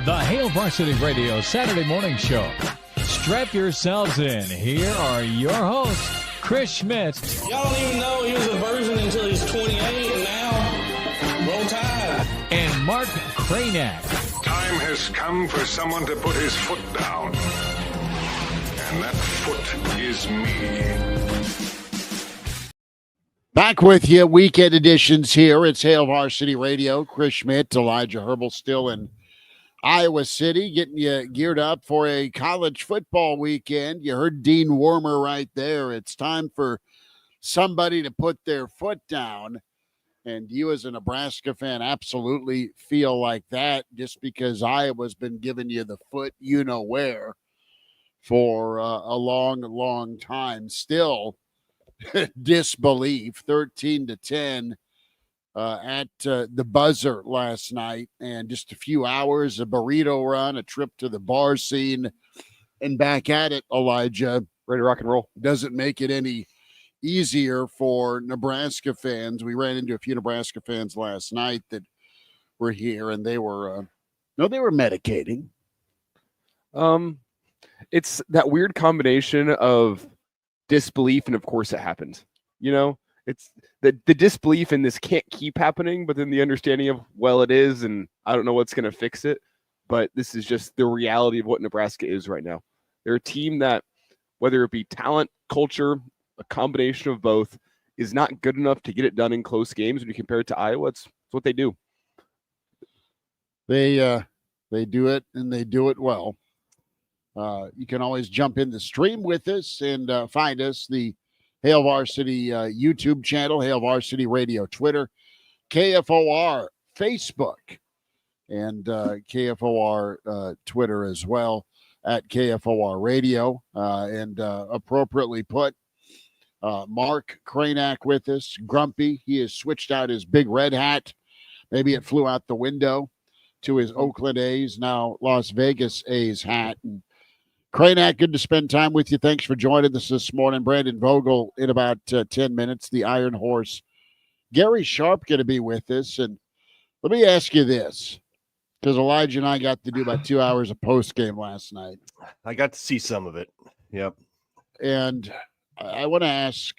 The Hail Varsity Radio Saturday morning show. Strap yourselves in. Here are your hosts, Chris Schmidt. Y'all don't even know he was a virgin until he's 28, and now, roll tide. And Mark Kraynak. Time has come for someone to put his foot down. And that foot is me. Back with you, weekend editions here. It's Hail Varsity Radio. Chris Schmidt, Elijah Herbel still in Iowa City, getting you geared up for a college football weekend. You heard Dean Warmer right there. It's time for somebody to put their foot down. And you as a Nebraska fan absolutely feel like that just because Iowa's been giving you the foot you-know-where for a long, long time. Still, disbelief, 13-10. At the buzzer last night, and just a few hours, a burrito run, a trip to the bar scene, and back at it, Elijah. Ready to rock and roll. Doesn't make it any easier for Nebraska fans. We ran into a few Nebraska fans last night that were here, and they were, they were medicating. It's that weird combination of disbelief and, of course, it happened. You know? It's the disbelief in this can't keep happening, but then the understanding of, well, it is, and I don't know what's going to fix it. But this is just the reality of what Nebraska is right now. They're a team that, whether it be talent, culture, a combination of both, is not good enough to get it done in close games. When you compare it to Iowa, it's what they do. They do it, and they do it well. You can always jump in the stream with us and find us, the Hail Varsity YouTube channel, Hail Varsity Radio Twitter, KFOR Facebook, and KFOR Twitter as well at KFOR Radio. And appropriately put, Mark Kraynak with us, grumpy. He has switched out his big red hat. Maybe it flew out the window to his Oakland A's, now Las Vegas A's hat. And Kraynak, good to spend time with you. Thanks for joining us this morning. Brandon Vogel in about 10 minutes, the Iron Horse. Gary Sharp going to be with us. And let me ask you this, because Elijah and I got to do about 2 hours of post-game last night. I got to see some of it. Yep. And I want to ask,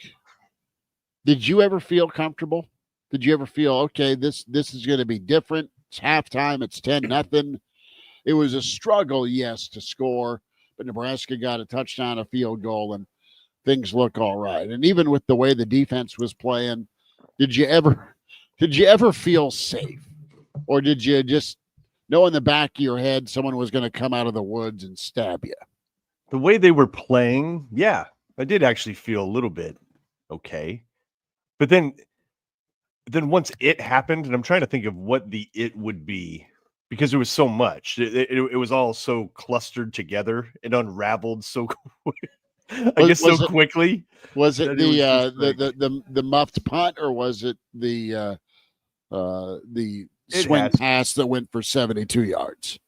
did you ever feel comfortable? Did you ever feel, okay, this is going to be different? It's halftime. It's 10-0. It was a struggle, yes, to score. But Nebraska got a touchdown, a field goal, and things look all right. And even with the way the defense was playing, did you ever feel safe? Or did you just know in the back of your head someone was going to come out of the woods and stab you? The way they were playing, yeah, I did actually feel a little bit okay. But then once it happened, and I'm trying to think of what the it would be, because there was so much. It was all so clustered together and unraveled so quickly. Was it the muffed punt, or was it the swing pass that went for 72 yards?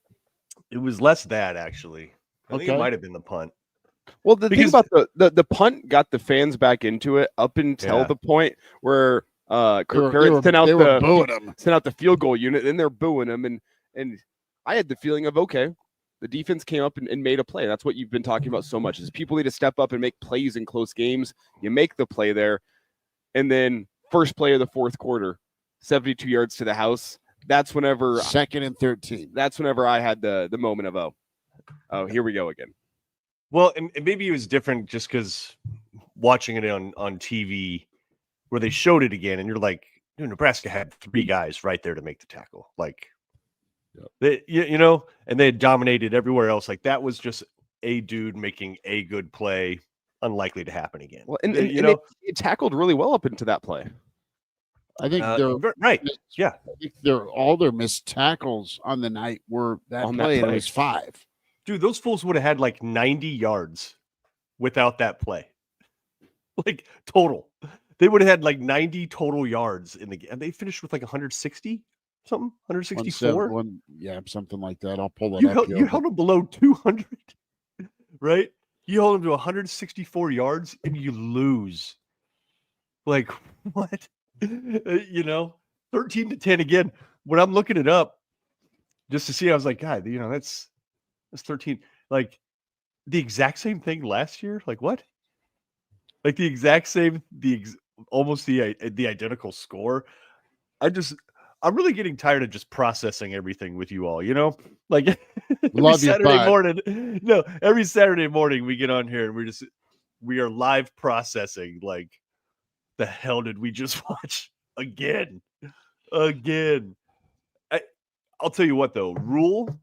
It was less that, actually. I think it might have been the punt. Well, thing about the punt got the fans back into it up until the point where sent out the field goal unit, and they're booing them. And I had the feeling of, okay, the defense came up and made a play. That's what you've been talking about so much, is people need to step up and make plays in close games. You make the play there. And then first play of the fourth quarter, 72 yards to the house. That's whenever 2nd and 13. That's whenever I had the moment of, oh, here we go again. Well, and maybe it was different just because watching it on TV where they showed it again, and you're like, dude, Nebraska had 3 guys right there to make the tackle. Like, they, and they had dominated everywhere else. Like, that was just a dude making a good play, unlikely to happen again. Well, and they tackled really well up into that play. I think they're right. Yeah, I think all their missed tackles on the night were that play. And it was 5. Dude, those fools would have had like 90 yards without that play. Like, total. They would have had like 90 total yards in the game. And they finished with like 160 something, 164. Yeah, something like that. I'll pull it up. You held them below 200, right? You hold them to 164 yards and you lose. Like, what? 13-10 again. When I'm looking it up, just to see. I was like, God, that's 13. Like the exact same thing last year. Like what? Like the exact same, almost the identical score. I'm really getting tired of just processing everything with you all, like every Saturday morning. No, every Saturday morning we get on here and we are live processing. Like, the hell did we just watch again? I'll tell you what though, Rule,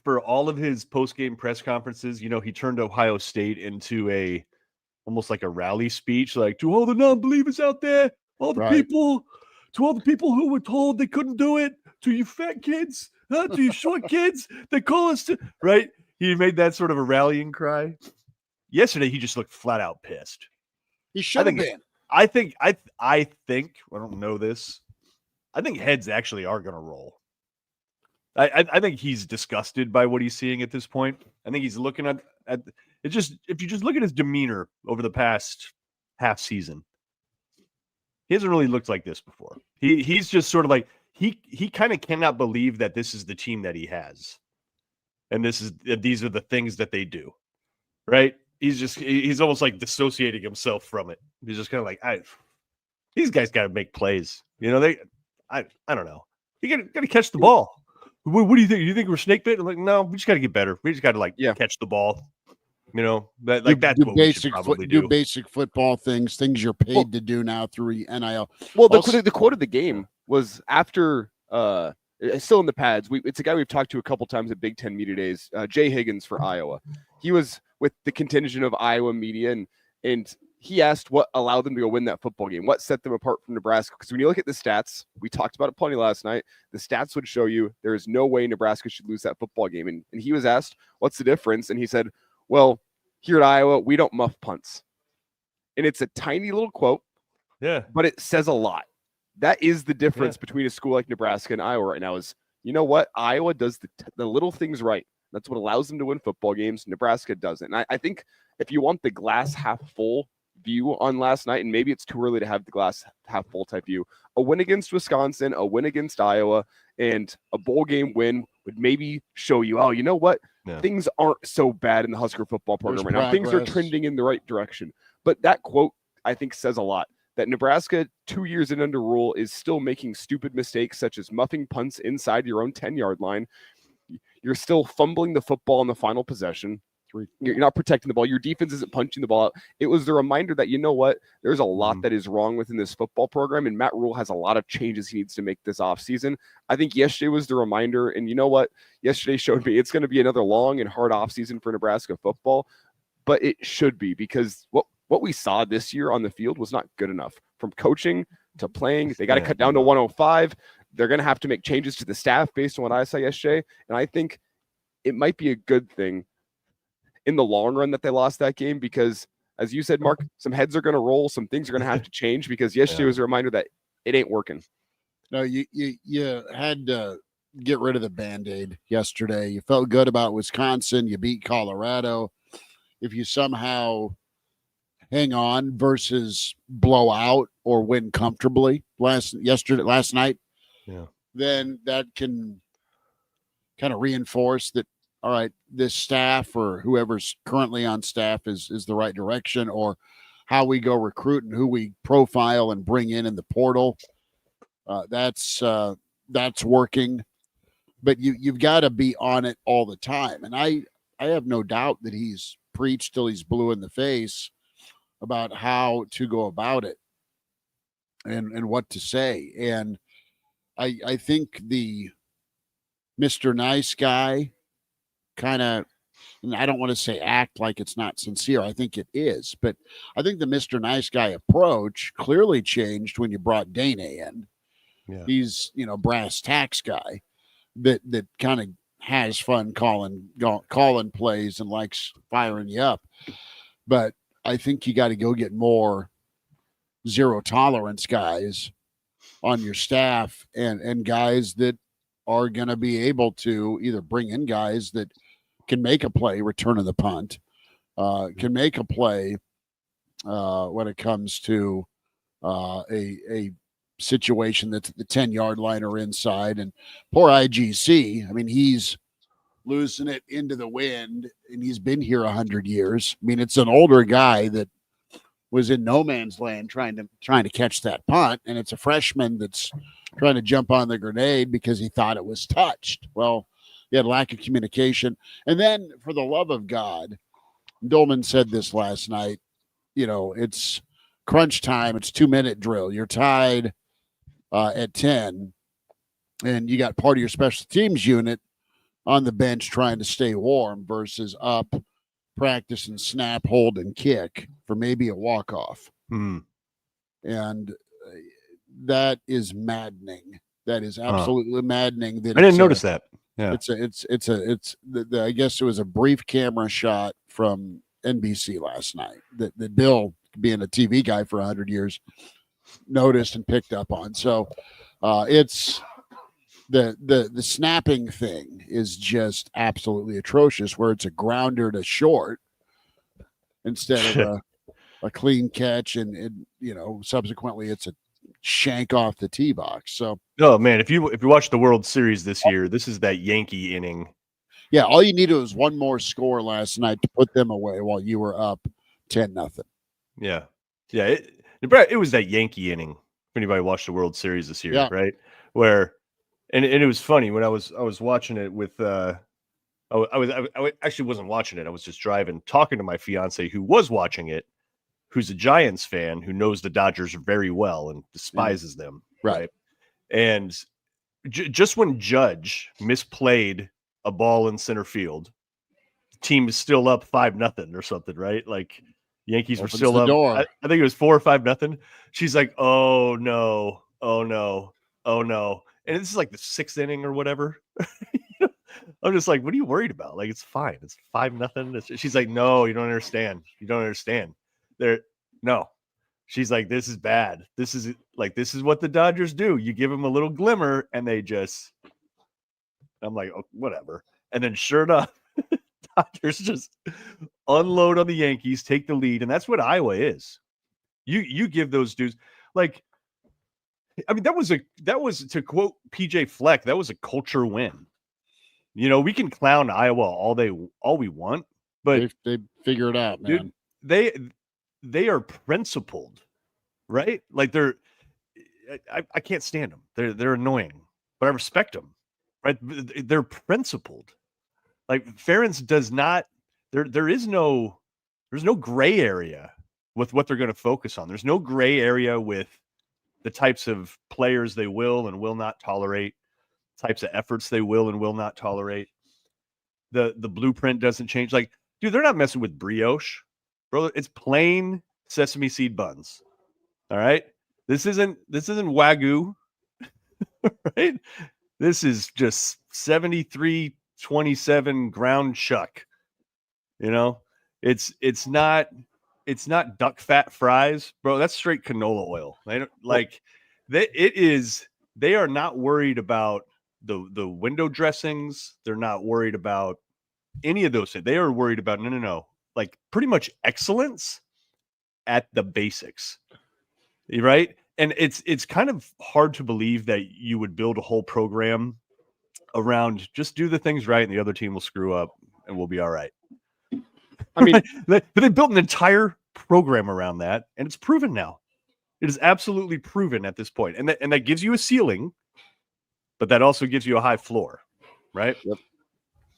for all of his post-game press conferences, he turned Ohio State into almost like a rally speech, like, to all the non-believers out there, all the people. To all the people who were told they couldn't do it, to you fat kids, to you short kids, they call us to, right? He made that sort of a rallying cry. Yesterday, he just looked flat out pissed. He should have been. I think, I don't know this. I think heads actually are going to roll. I think he's disgusted by what he's seeing at this point. I think he's looking at it. Just, if you just look at his demeanor over the past half season, he hasn't really looked like this before. He's just sort of like, he kind of cannot believe that this is the team that he has. And these are the things that they do. Right? He's almost like dissociating himself from it. He's just kind of like, these guys got to make plays. I don't know. You got to catch the ball. What do you think? You think we're snake bit? Like, no, we just got to get better. We just got to catch the ball. That's what we should probably do. Do basic football things you're paid to do now through NIL. Well, the quote of the game was after, still in the pads. It's a guy we've talked to a couple times at Big Ten Media Days, Jay Higgins for Iowa. He was with the contingent of Iowa media, and he asked what allowed them to go win that football game, what set them apart from Nebraska. Because when you look at the stats, we talked about it plenty last night, the stats would show you there is no way Nebraska should lose that football game. And he was asked, what's the difference? And he said, well, here at Iowa, we don't muff punts. And it's a tiny little quote, but it says a lot. That is the difference between a school like Nebraska and Iowa right now is, you know what? Iowa does the little things right. That's what allows them to win football games. Nebraska doesn't. And I think if you want the glass half full view on last night, and maybe it's too early to have the glass half full type view, a win against Wisconsin, a win against Iowa, and a bowl game win would maybe show you, you know what? Things aren't so bad in the Husker football program right now. Things are trending in the right direction. But that quote, I think, says a lot. That Nebraska, 2 years in under Rule, is still making stupid mistakes such as muffing punts inside your own 10-yard line. You're still fumbling the football in the final possession. You're not protecting the ball. Your defense isn't punching the ball out. It was the reminder that, you know what, there's a lot that is wrong within this football program, and Matt Rule has a lot of changes he needs to make this offseason. I think yesterday was the reminder, and you know what? Yesterday showed me it's going to be another long and hard offseason for Nebraska football, but it should be, because what we saw this year on the field was not good enough. From coaching to playing, they got to cut down to 105. They're going to have to make changes to the staff based on what I saw yesterday, and I think it might be a good thing in the long run that they lost that game, because as you said, Mark, some heads are going to roll, some things are going to have to change, because yesterday was a reminder that it ain't working. No, you had to get rid of the Band-Aid yesterday. You felt good about Wisconsin. You beat Colorado. If you somehow hang on versus blow out or win comfortably last night, then that can kind of reinforce that, all right, this staff or whoever's currently on staff is the right direction, or how we go recruit and who we profile and bring in the portal. That's working, but you've got to be on it all the time. And I have no doubt that he's preached till he's blue in the face about how to go about it and what to say. And I think the Mr. Nice Guy kind of, I don't want to say act like it's not sincere. I think it is, but I think the Mr. Nice Guy approach clearly changed when you brought Dane in. Yeah. He's, brass tacks guy that kind of has fun calling plays and likes firing you up. But I think you got to go get more zero tolerance guys on your staff and guys that are going to be able to either bring in guys that can make a play, returning the punt, can make a play when it comes to a situation that's at the 10-yard line or inside. And poor IGC, I mean, he's losing it into the wind, and he's been here 100 years. I mean, it's an older guy that was in no man's land trying to catch that punt, and it's a freshman that's trying to jump on the grenade because he thought it was touched. Well, he had lack of communication. And then, for the love of God, Dolman said this last night, it's crunch time. It's 2-minute drill. You're tied at 10, and you got part of your special teams unit on the bench trying to stay warm versus up, practice and snap, hold, and kick for maybe a walk-off. And that is maddening. That is absolutely maddening. That I didn't notice that. Yeah, I guess it was a brief camera shot from NBC last night that Bill, being a TV guy for 100 years, noticed and picked up on. So it's the snapping thing is just absolutely atrocious, where it's a grounder to short instead of a clean catch, and subsequently it's a shank off the tee box. So, oh man, if you watch the World Series this year, this is that Yankee inning. Yeah, all you needed was one more score last night to put them away while you were up 10-0. Yeah. It was that Yankee inning. If anybody watched the World Series this year, right? Where, and it was funny when I was watching it with I actually wasn't watching it. I was just driving, talking to my fiance who was watching it, who's a Giants fan who knows the Dodgers very well and despises them, right? And just when Judge misplayed a ball in center field, the team is still up 5-0 or something, right? Like Yankees were still up. I think it was 4 or 5-0. She's like, "Oh no, oh no, oh no!" And this is like the 6th inning or whatever. I'm just like, "What are you worried about? Like, it's fine. It's 5-0." She's like, "No, you don't understand. You don't understand." No. She's like, "This is bad. This is what the Dodgers do. You give them a little glimmer, and they just." I'm like, "Oh, whatever." And then, sure enough, Dodgers just unload on the Yankees, take the lead, and that's what Iowa is. You give those dudes, like, I mean, that was to quote PJ Fleck, that was a culture win. We can clown Iowa all we want, but they figure it out, man. Dude, they are principled, right? Like I can't stand them. They're annoying, but I respect them, right? They're principled. Like Ferentz does not. There's no gray area with what they're going to focus on. There's no gray area with the types of players they will and will not tolerate, types of efforts they will and will not tolerate. The blueprint doesn't change. Like, dude, they're not messing with brioche, bro. It's plain sesame seed buns. All right, this isn't Wagyu, right? This is just 73-27 ground chuck. It's not duck fat fries, bro. That's straight canola oil. They don't they are not worried about the window dressings. They're not worried about any of those things. They are worried about no. Like pretty much excellence at the basics. Right? And it's kind of hard to believe that you would build a whole program around just do the things right and the other team will screw up and we'll be all right. I mean, but they built an entire program around that, and it's proven now. It is absolutely proven at this point. And that gives you a ceiling, but that also gives you a high floor, right? Yep.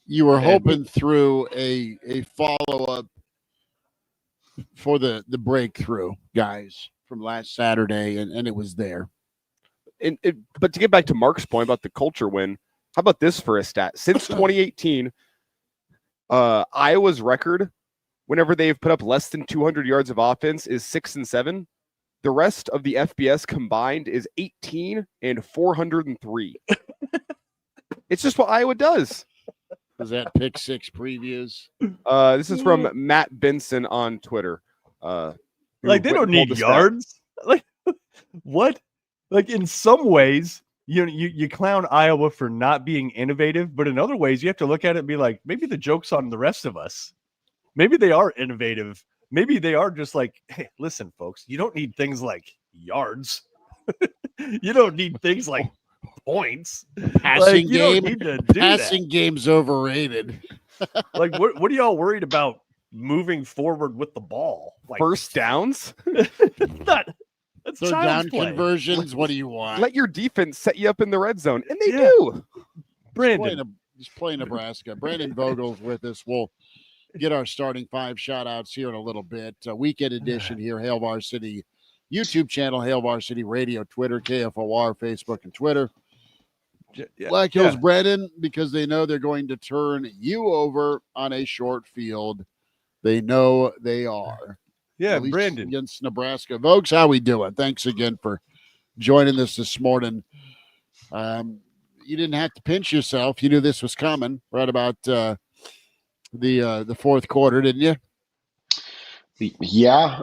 You were hoping through a follow-up for the breakthrough, guys, from last Saturday, and it was there. But to get back to Mark's point about the culture win, how about this for a stat? Since 2018, Iowa's record, whenever they've put up less than 200 yards of offense, is 6-7. The rest of the FBS combined is 18 and 403. It's just what Iowa does. Is that pick six previews? This is from Matt Benson on Twitter. Like they don't need yards. Like what? Like in some ways, you clown Iowa for not being innovative, but in other ways, you have to look at it and be like, maybe the joke's on the rest of us. Maybe they are innovative. Maybe they are just like, hey, listen, folks, you don't need things like yards. You don't need things like points. Passing you game. Don't need to do Passing that. game's overrated. What are y'all worried about moving forward with the ball? First downs? That's third down play. Conversions. What do you want? Let your defense set you up in the red zone, and they do. Brandon. Just play Nebraska. Brandon Vogel's with us. We'll get our starting five shout-outs here in a little bit. Weekend edition here, Hail Varsity YouTube channel, Hail Varsity Radio, Twitter, KFOR, Facebook, and Twitter. Black Hills Brandon, because they know they're going to turn you over on a short field. They know they are. Yeah, Brandon. Against Nebraska. Vokes, how we doing? Thanks again for joining us this morning. You didn't have to pinch yourself. You knew this was coming right about the fourth quarter, didn't you? Yeah,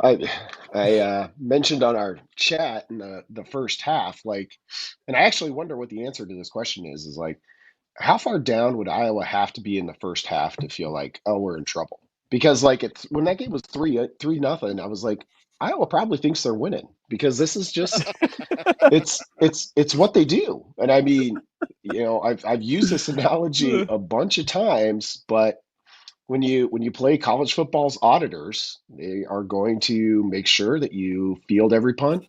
I mentioned on our chat in the first half, and I actually wonder what the answer to this question is how far down would Iowa have to be in the first half to feel like, oh, we're in trouble? Because it's when that game was 3-0, I was like, Iowa probably thinks they're winning because this is just it's what they do. And I mean, I've used this analogy a bunch of times, but when you play college football's auditors, they are going to make sure that you field every punt,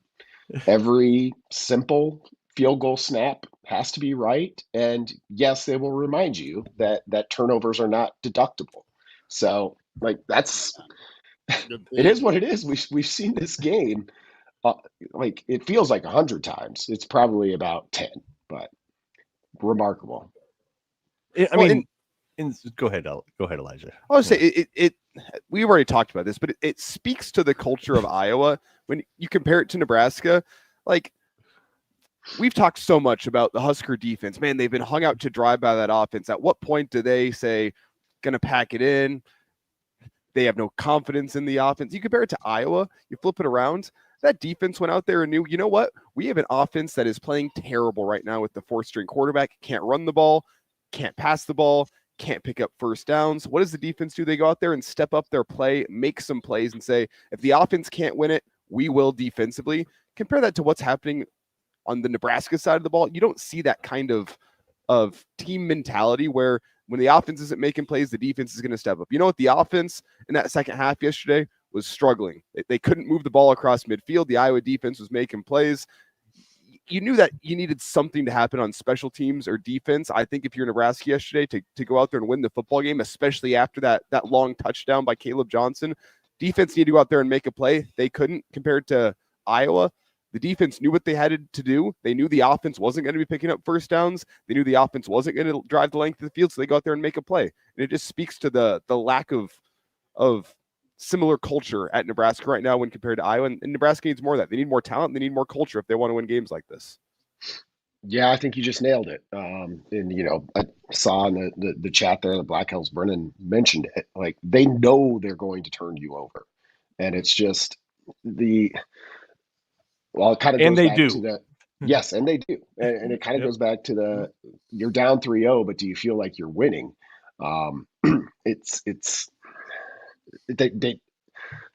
every simple field goal snap has to be right, and yes, they will remind you that turnovers are not deductible. So that's it is what it is. We've seen this game it feels like 100 times. It's probably about 10, but remarkable. Go ahead, Elijah. I would say it. We've already talked about this, but it speaks to the culture of Iowa when you compare it to Nebraska. We've talked so much about the Husker defense. Man, they've been hung out to dry by that offense. At what point do they say, going to pack it in? They have no confidence in the offense. You compare it to Iowa, you flip it around. That defense went out there and knew, you know what? We have an offense that is playing terrible right now with the fourth-string quarterback. Can't run the ball, can't pass the ball, can't pick up first downs. What does the defense do? They go out there and step up their play, make some plays, and say, if the offense can't win it, we will defensively. Compare that to what's happening on the Nebraska side of the ball. You don't see that kind of team mentality where when the offense isn't making plays, the defense is going to step up. You know what? The offense in that second half yesterday was struggling. They couldn't move the ball across midfield. The Iowa defense was making plays. You knew that you needed something to happen on special teams or defense. I think if you're Nebraska yesterday to go out there and win the football game, especially after that long touchdown by Caleb Johnson, defense needed to go out there and make a play. They couldn't compared to Iowa. The defense knew what they had to do. They knew the offense wasn't going to be picking up first downs. They knew the offense wasn't going to drive the length of the field, so they go out there and make a play. And it just speaks to the lack of similar culture at Nebraska right now when compared to Iowa. And Nebraska needs more of that. They need more talent. They need more culture if they want to win games like this. Yeah, I think you just nailed it. And, I saw in the chat there, the Black Hills Brennan mentioned it. They know they're going to turn you over. And it's just it kind of goes back to the yes, and they do. And it kind of goes back to you're down 3-0, but do you feel like you're winning?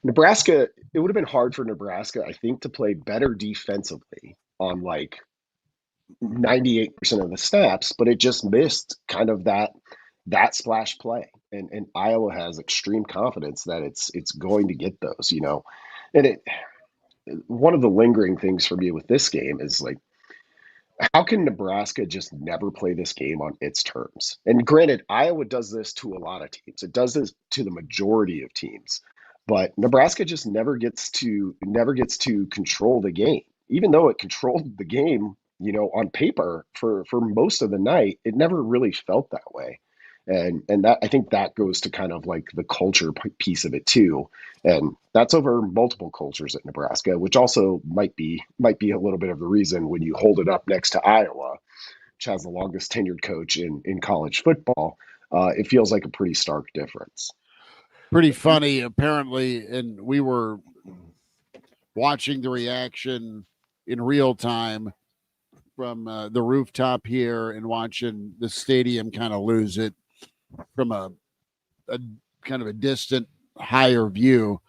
Nebraska, it would have been hard for Nebraska, I think, to play better defensively on 98% of the snaps, but it just missed kind of that splash play. And Iowa has extreme confidence that it's going to get those, And one of the lingering things for me with this game is how can Nebraska just never play this game on its terms? And granted, Iowa does this to a lot of teams. It does this to the majority of teams, but Nebraska just never gets to control the game. Even though it controlled the game, on paper for most of the night, it never really felt that way. And that, I think that goes to kind of the culture piece of it too. And that's over multiple cultures at Nebraska, which also might be a little bit of the reason when you hold it up next to Iowa, which has the longest tenured coach in college football, it feels like a pretty stark difference. Pretty funny, apparently. And we were watching the reaction in real time from the rooftop here and watching the stadium kind of lose it from a kind of a distant, higher view.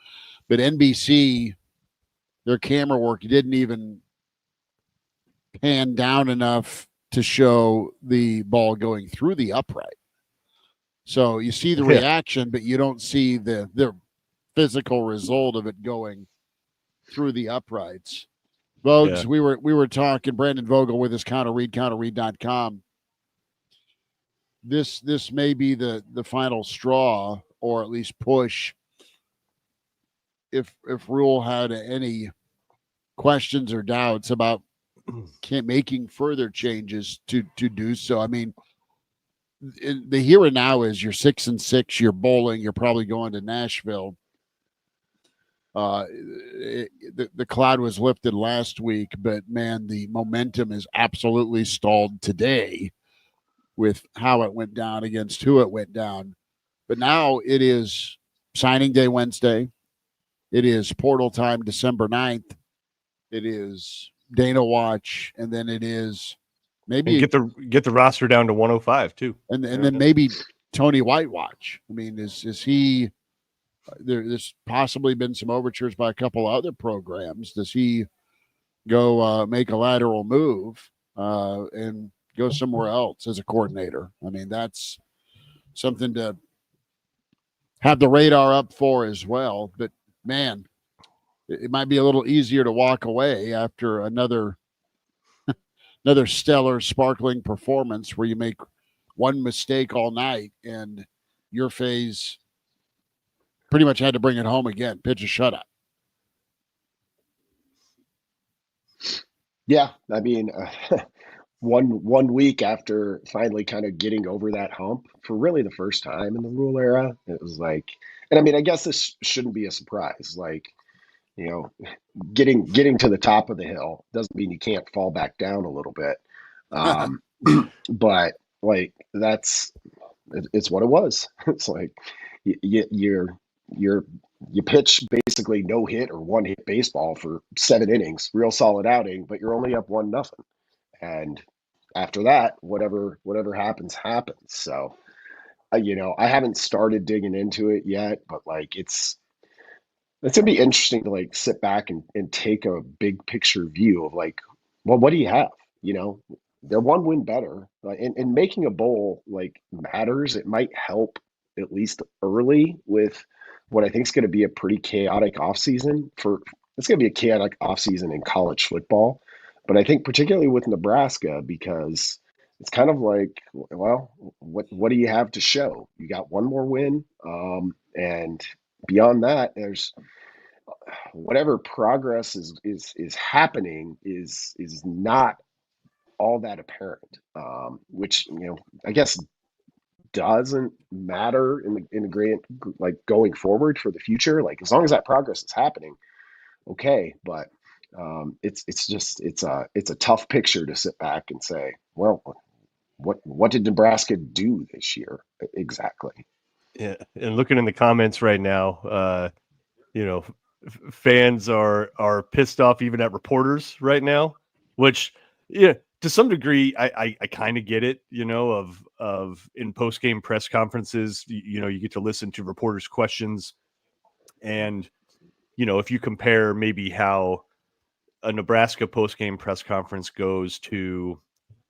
But NBC, their camera work didn't even pan down enough to show the ball going through the upright. So you see the reaction, but you don't see the physical result of it going through the uprights. Vogues, we were talking, Brandon Vogel with his counterread.com. This may be the final straw, or at least push, if Rule had any questions or doubts about making further changes to do so. I mean, the here and now is you're 6-6, you're bowling, you're probably going to Nashville. The cloud was lifted last week, but man, the momentum is absolutely stalled today with how it went down against who it went down. But now it is signing day Wednesday. It is portal time December 9th. It is Dana watch, and then it is maybe get the roster down to 105 too. And then maybe Tony White watch. I mean, is he there's possibly been some overtures by a couple of other programs. Does he go make a lateral move and go somewhere else as a coordinator? I mean, that's something to have the radar up for as well. But man, it might be a little easier to walk away after another stellar, sparkling performance where you make one mistake all night and your phase pretty much had to bring it home again, pitch a shutout. Yeah, I mean, one week after finally kind of getting over that hump for really the first time in the Rule era, it was like, and I mean, I guess this shouldn't be a surprise. Like, you know, getting to the top of the hill doesn't mean you can't fall back down a little bit. But like, it's what it was. It's like you pitch basically no hit or one hit baseball for 7 innings, real solid outing, but you're only up 1-0. And after that, whatever happens. So, I haven't started digging into it yet, but like, it's gonna be interesting to like sit back and take a big picture view of like, well, what do you have? They're one win better, and making a bowl like matters. It might help at least early with what I think is going to be a pretty chaotic offseason. It's going to be a chaotic offseason in college football, but I think particularly with Nebraska, because it's kind of like, well, what do you have to show? You got one more win, and beyond that, there's whatever progress is happening is not all that apparent, which I guess doesn't matter in the grand, like going forward for the future. Like as long as that progress is happening, okay. But it's a tough picture to sit back and say, well, what did Nebraska do this year exactly? Yeah, and looking in the comments right now, fans are pissed off even at reporters right now, which to some degree I kind of get it, of in post-game press conferences, you get to listen to reporters' questions, and if you compare maybe how a Nebraska post-game press conference goes to,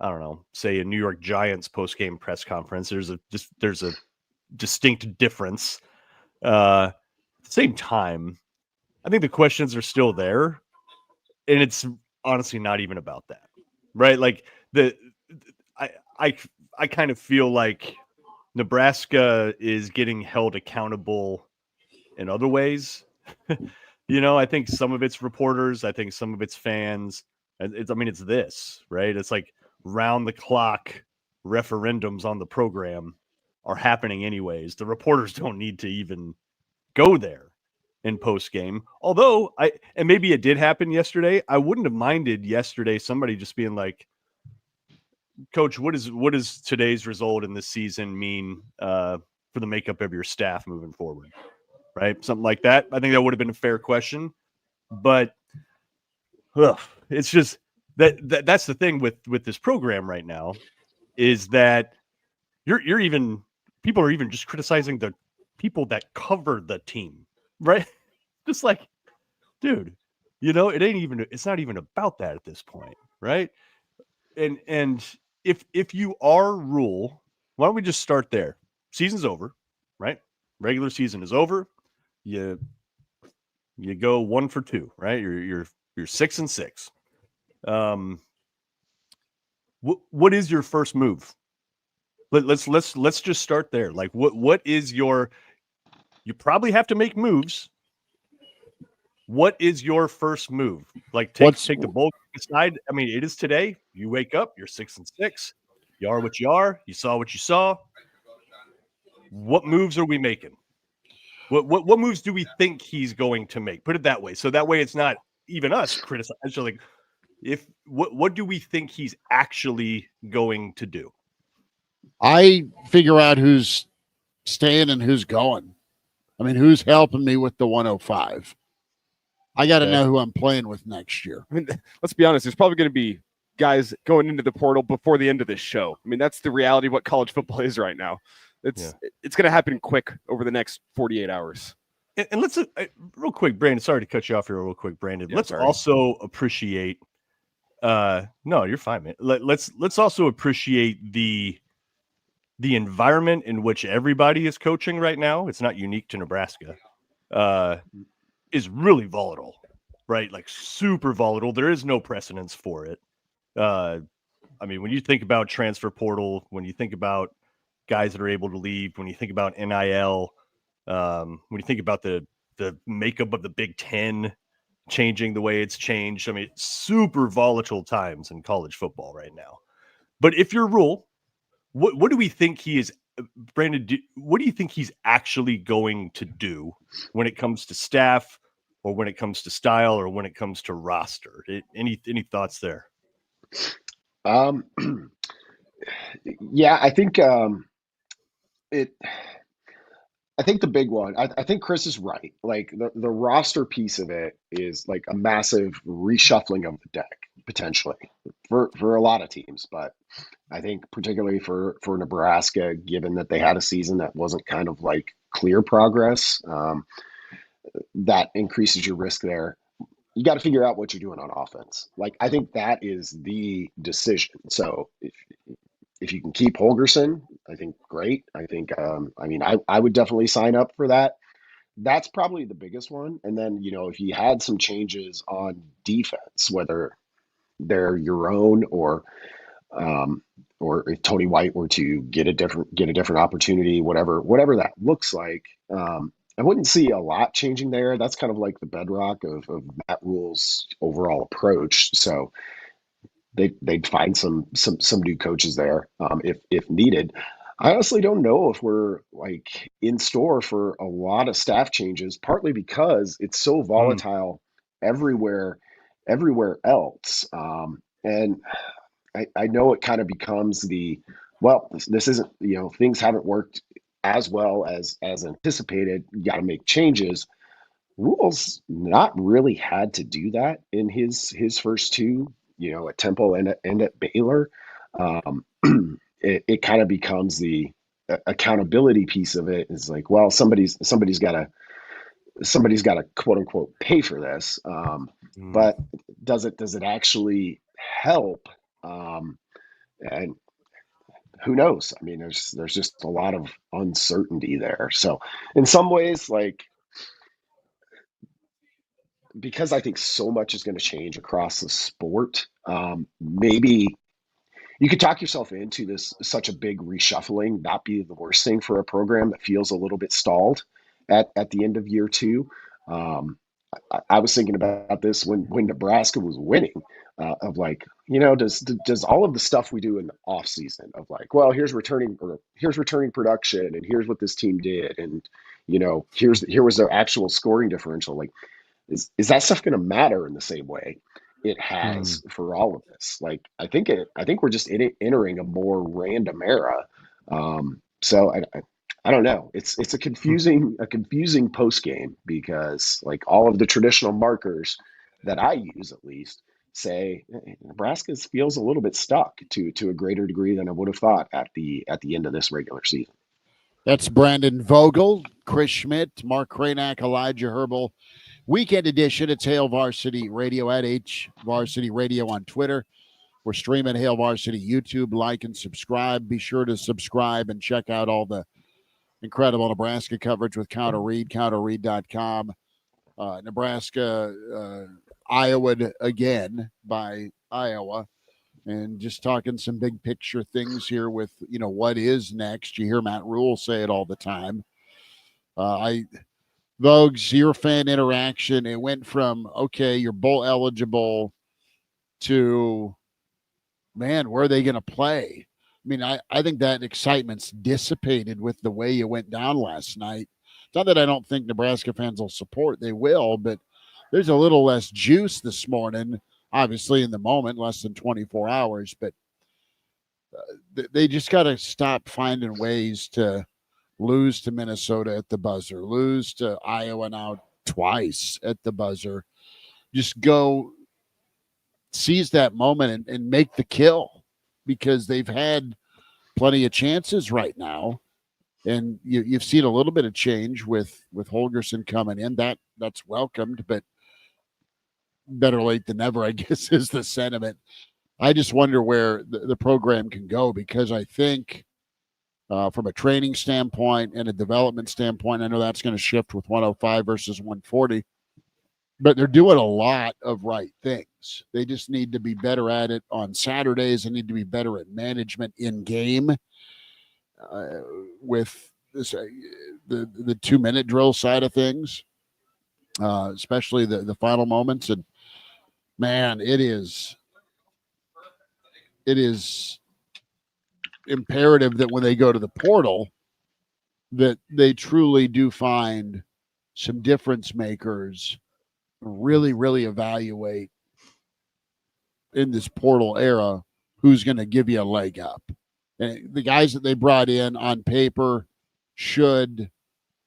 I don't know, say a New York Giants post-game press conference, there's a distinct difference. At the same time, I think the questions are still there, and it's honestly not even about that, right? Like I kind of feel like Nebraska is getting held accountable in other ways. I think some of it's reporters, I think some of it's fans. It's this, right? It's like round the clock referendums on the program are happening anyways. The reporters don't need to even go there in post game. Although and maybe it did happen yesterday. I wouldn't have minded yesterday somebody just being like, Coach, what does today's result in this season mean for the makeup of your staff moving forward? Right? Something like that. I think that would have been a fair question. But it's just that's the thing with this program right now, is that people are even just criticizing the people that cover the team, right? Just like, dude, it's not even about that at this point, right? And if you are Rule, why don't we just start there? Season's over, right? Regular season is over. You go 1 for 2, right? You're 6-6. What is your first move? Let's just start there. Like what is your? You probably have to make moves. What is your first move? Like take the bowl aside. I mean, it is today. You wake up, you're 6-6. You are what you are. You saw what you saw. What moves are we making? What moves do we think he's going to make? Put it that way. So that way it's not even us criticizing. So like, what do we think he's actually going to do? I figure out who's staying and who's going. I mean, who's helping me with the 105? I got to know who I'm playing with next year. I mean, let's be honest. There's probably going to be guys going into the portal before the end of this show. I mean, that's the reality of what college football is right now. It's going to happen quick over the next 48 hours. And let's real quick, Brandon. Sorry to cut you off here, real quick, Brandon. Yeah, let's also appreciate. No, you're fine, man. Let's also appreciate the environment in which everybody is coaching right now. It's not unique to Nebraska. Is really volatile, right? Like super volatile. There is no precedence for it. I mean, when you think about transfer portal, when you think about guys that are able to leave, when you think about NIL, when you think about the makeup of the Big Ten changing the way it's changed, I mean, it's super volatile times in college football right now. But if you're Rule, what do we think he is, Brandon? What do you think he's actually going to do when it comes to staff, or when it comes to style, or when it comes to roster? Any thoughts there? Yeah, I think I think the big one, I think Chris is right. Like the roster piece of it is like a massive reshuffling of the deck potentially for a lot of teams, but I think particularly for Nebraska, given that they had a season that wasn't kind of like clear progress, that increases your risk there. You got to figure out what you're doing on offense. Like, I think that is the decision. So if you can keep Holgorsen, I think great. I think, I mean, I would definitely sign up for that. That's probably the biggest one. And then, you know, if you had some changes on defense, whether they're your own or if Tony White were to get a different opportunity, whatever that looks like, I wouldn't see a lot changing there. That's kind of like the bedrock of Matt Rule's overall approach. So they'd find some new coaches there if needed. I honestly don't know if we're like in store for a lot of staff changes, partly because it's so volatile everywhere else. And I know it kind of becomes this isn't, you know, things haven't worked as well as anticipated. You got to make changes. Rule's not really had to do that in his first two, you know, at Temple and at Baylor. It kind of becomes the accountability piece of it. Is like, well, somebody's got to quote unquote pay for this. But does it actually help? And who knows? I mean, there's just a lot of uncertainty there. So in some ways, like, because I think so much is going to change across the sport, maybe you could talk yourself into such a big reshuffling, not be the worst thing for a program that feels a little bit stalled at the end of year two. I was thinking about this when Nebraska was winning, of like, you know, does all of the stuff we do in the off season of like, well, here's returning production, and here's what this team did, and you know, here was their actual scoring differential. Like, is that stuff going to matter in the same way it has for all of this? Like, I think we're just entering a more random era. So I don't know. It's a confusing post game, because like all of the traditional markers that I use, at least, say Nebraska feels a little bit stuck to a greater degree than I would have thought at the end of this regular season. That's Brandon Vogel, Chris Schmidt, Mark Kraynak, Elijah Herbel. Weekend edition. It's Hail Varsity Radio at H Varsity Radio on Twitter. We're streaming Hail Varsity YouTube. Like and subscribe. Be sure to subscribe and check out all the incredible Nebraska coverage with Counter Read, counterread.com. Nebraska, Iowa again by Iowa. And just talking some big picture things here with, what is next. You hear Matt Rule say it all the time. Vogues, your fan interaction, it went from, okay, you're bowl eligible to, man, where are they going to play? I mean, I think that excitement's dissipated with the way you went down last night. It's not that I don't think Nebraska fans will support. They will, but there's a little less juice this morning, obviously in the moment, less than 24 hours. But they just got to stop finding ways to lose to Minnesota at the buzzer, lose to Iowa now twice at the buzzer. Just go seize that moment and make the kill, because they've had plenty of chances right now. And you've seen a little bit of change with Holgorsen coming in. That's welcomed, but better late than never, I guess, is the sentiment. I just wonder where the program can go, because I think from a training standpoint and a development standpoint, I know that's going to shift with 105 versus 140, but they're doing a lot of right things. They just need to be better at it on Saturdays. They need to be better at management in game with this, the 2-minute drill side of things, especially the final moments. And man, it is imperative that when they go to the portal, that they truly do find some difference makers, really, really evaluate in this portal era who's going to give you a leg up. And the guys that they brought in on paper should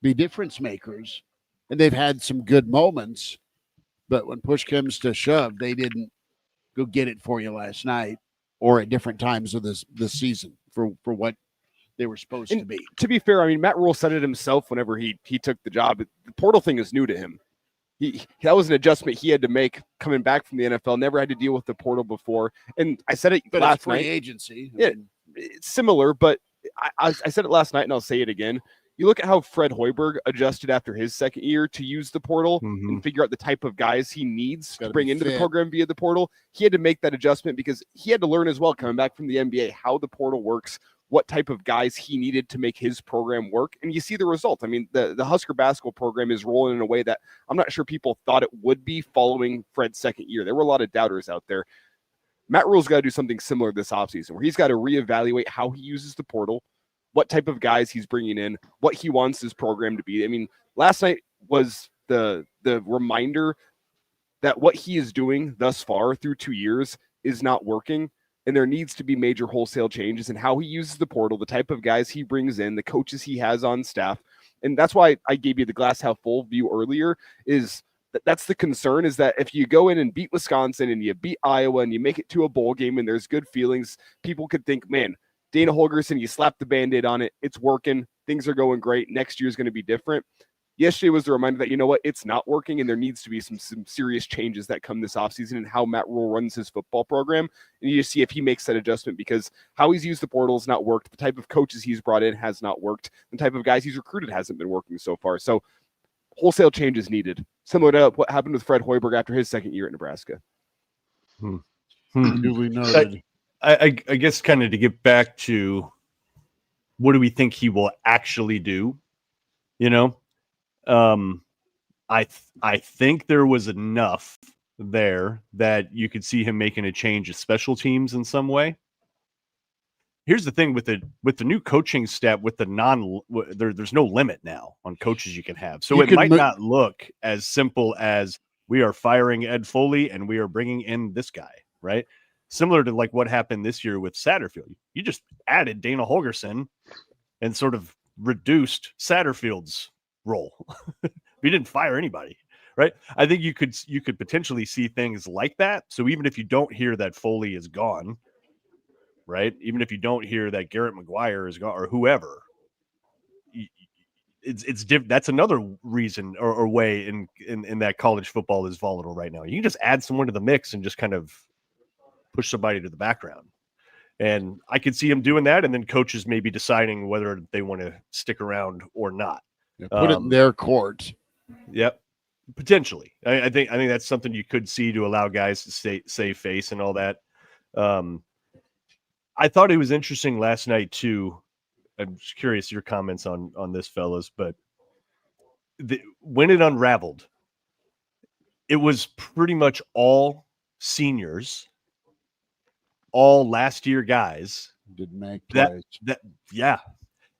be difference makers, and they've had some good moments, but when push comes to shove, they didn't go get it for you last night or at different times of this season for what they were supposed to be. To be fair, I mean, Matt Rule said it himself whenever he took the job. The portal thing is new to him. That was an adjustment he had to make coming back from the NFL. Never had to deal with the portal before. And I said it last night. Agency. Yeah, it's similar, but I said it last night, and I'll say it again. You look at how Fred Hoiberg adjusted after his second year to use the portal and figure out the type of guys he needs to bring into the program via the portal. He had to make that adjustment because he had to learn as well, coming back from the NBA, how the portal works, what type of guys he needed to make his program work. And you see the result. I mean, the Husker basketball program is rolling in a way that I'm not sure people thought it would be following Fred's second year. There were a lot of doubters out there. Matt Rule's got to do something similar this offseason, where he's got to reevaluate how he uses the portal, what type of guys he's bringing in, what he wants his program to be. I mean, last night was the reminder that what he is doing thus far through 2 years is not working, and there needs to be major wholesale changes in how he uses the portal, the type of guys he brings in, the coaches he has on staff. And that's why I gave you the glass half full view earlier, is that's the concern, is that if you go in and beat Wisconsin and you beat Iowa and you make it to a bowl game and there's good feelings, people could think, man, Dana Holgorsen, you slap the Band-Aid on it. It's working. Things are going great. Next year is going to be different. Yesterday was the reminder that, you know what, it's not working, and there needs to be some serious changes that come this offseason in how Matt Rule runs his football program. And you just see if he makes that adjustment, because how he's used the portal has not worked. The type of coaches he's brought in has not worked. The type of guys he's recruited hasn't been working so far. So wholesale changes needed, similar to what happened with Fred Hoiberg after his second year at Nebraska. Duly noted. I guess kind of to get back to what do we think he will actually do, you know? I think there was enough there that you could see him making a change of special teams in some way. Here's the thing with the new coaching staff, with the there's no limit now on coaches you can have. So it might not look as simple as we are firing Ed Foley and we are bringing in this guy, right? Similar to like what happened this year with Satterfield. You just added Dana Holgorsen and sort of reduced Satterfield's role. You didn't fire anybody, right? I think you could potentially see things like that. So even if you don't hear that Foley is gone, right? Even if you don't hear that Garrett McGuire is gone or whoever, it's that's another reason or way in that college football is volatile right now. You can just add someone to the mix and just kind of push somebody to the background. And I could see him doing that, and then coaches maybe deciding whether they want to stick around or not. Put it in their court. Yep, potentially. I think that's something you could see to allow guys to save face and all that. I thought it was interesting last night too. I'm just curious your comments on this, fellas, but when it unraveled, it was pretty much all seniors, all last year guys. Didn't make plays. Yeah.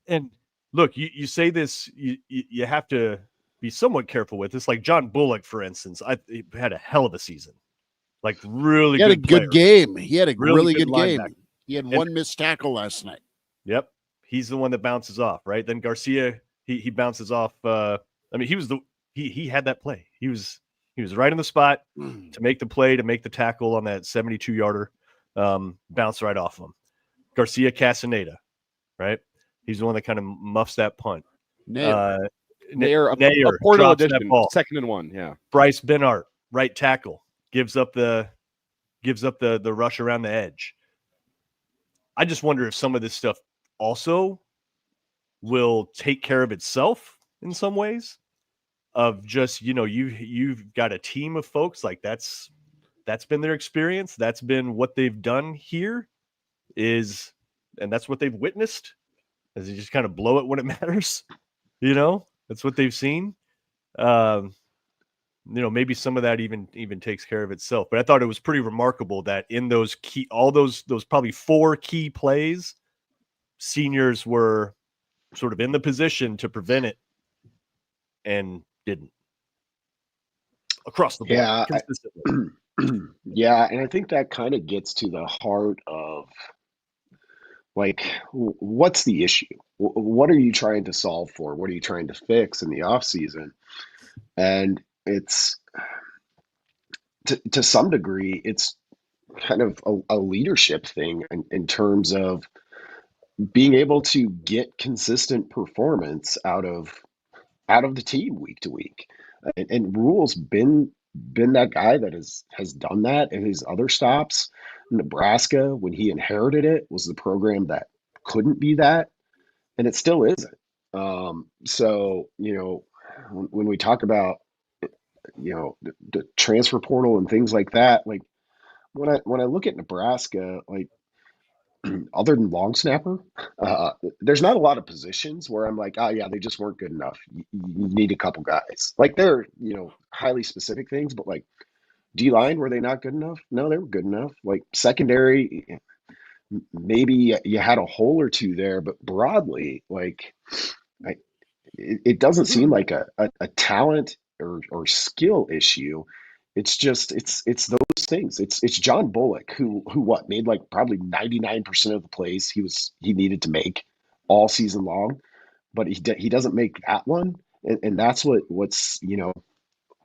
And look, you say this, you have to be somewhat careful with this. Like John Bullock, for instance, he had a hell of a season. Like really good. He had a player. good game. He had a really good game. Linebacker. He had one missed tackle last night. Yep. He's the one that bounces off, right? Then Garcia, he bounces off. He had that play. He was right in the spot to make the play, to make the tackle on that 72-yarder. Bounce right off him. Garcia Castaneda, right? He's the one that kind of muffs that punt. Nair, a portal drops edition, that ball. 2nd and 1. Yeah. Bryce Benart, right tackle, gives up the rush around the edge. I just wonder if some of this stuff also will take care of itself in some ways. Of just, you've got a team of folks, like that's been their experience. That's been what they've done here, and that's what they've witnessed. As you just kind of blow it when it matters, that's what they've seen. Maybe some of that even takes care of itself. But I thought it was pretty remarkable that in those those probably 4 key plays, seniors were sort of in the position to prevent it and didn't across the board. Yeah, yeah, and I think that kind of gets to the heart of, like, what's the issue? What are you trying to solve for? What are you trying to fix in the offseason? And it's, to some degree, it's kind of a leadership thing in terms of being able to get consistent performance out of the team week to week. And Rule's been that guy that has done that in his other stops. Nebraska, when he inherited it, was the program that couldn't be that, and it still isn't. So, when we talk about, the transfer portal and things like that, like when I look at Nebraska, like, other than long snapper, there's not a lot of positions where I'm like, oh yeah, they just weren't good enough. You need a couple guys. Like, they're, highly specific things, but like D-line, were they not good enough? No, they were good enough. Like secondary, maybe you had a hole or two there, but broadly, like, it doesn't seem like a talent or skill issue. It's just it's those things. It's John Bullock who made like probably 99% of the plays he needed to make all season long, but he doesn't make that one, and that's what's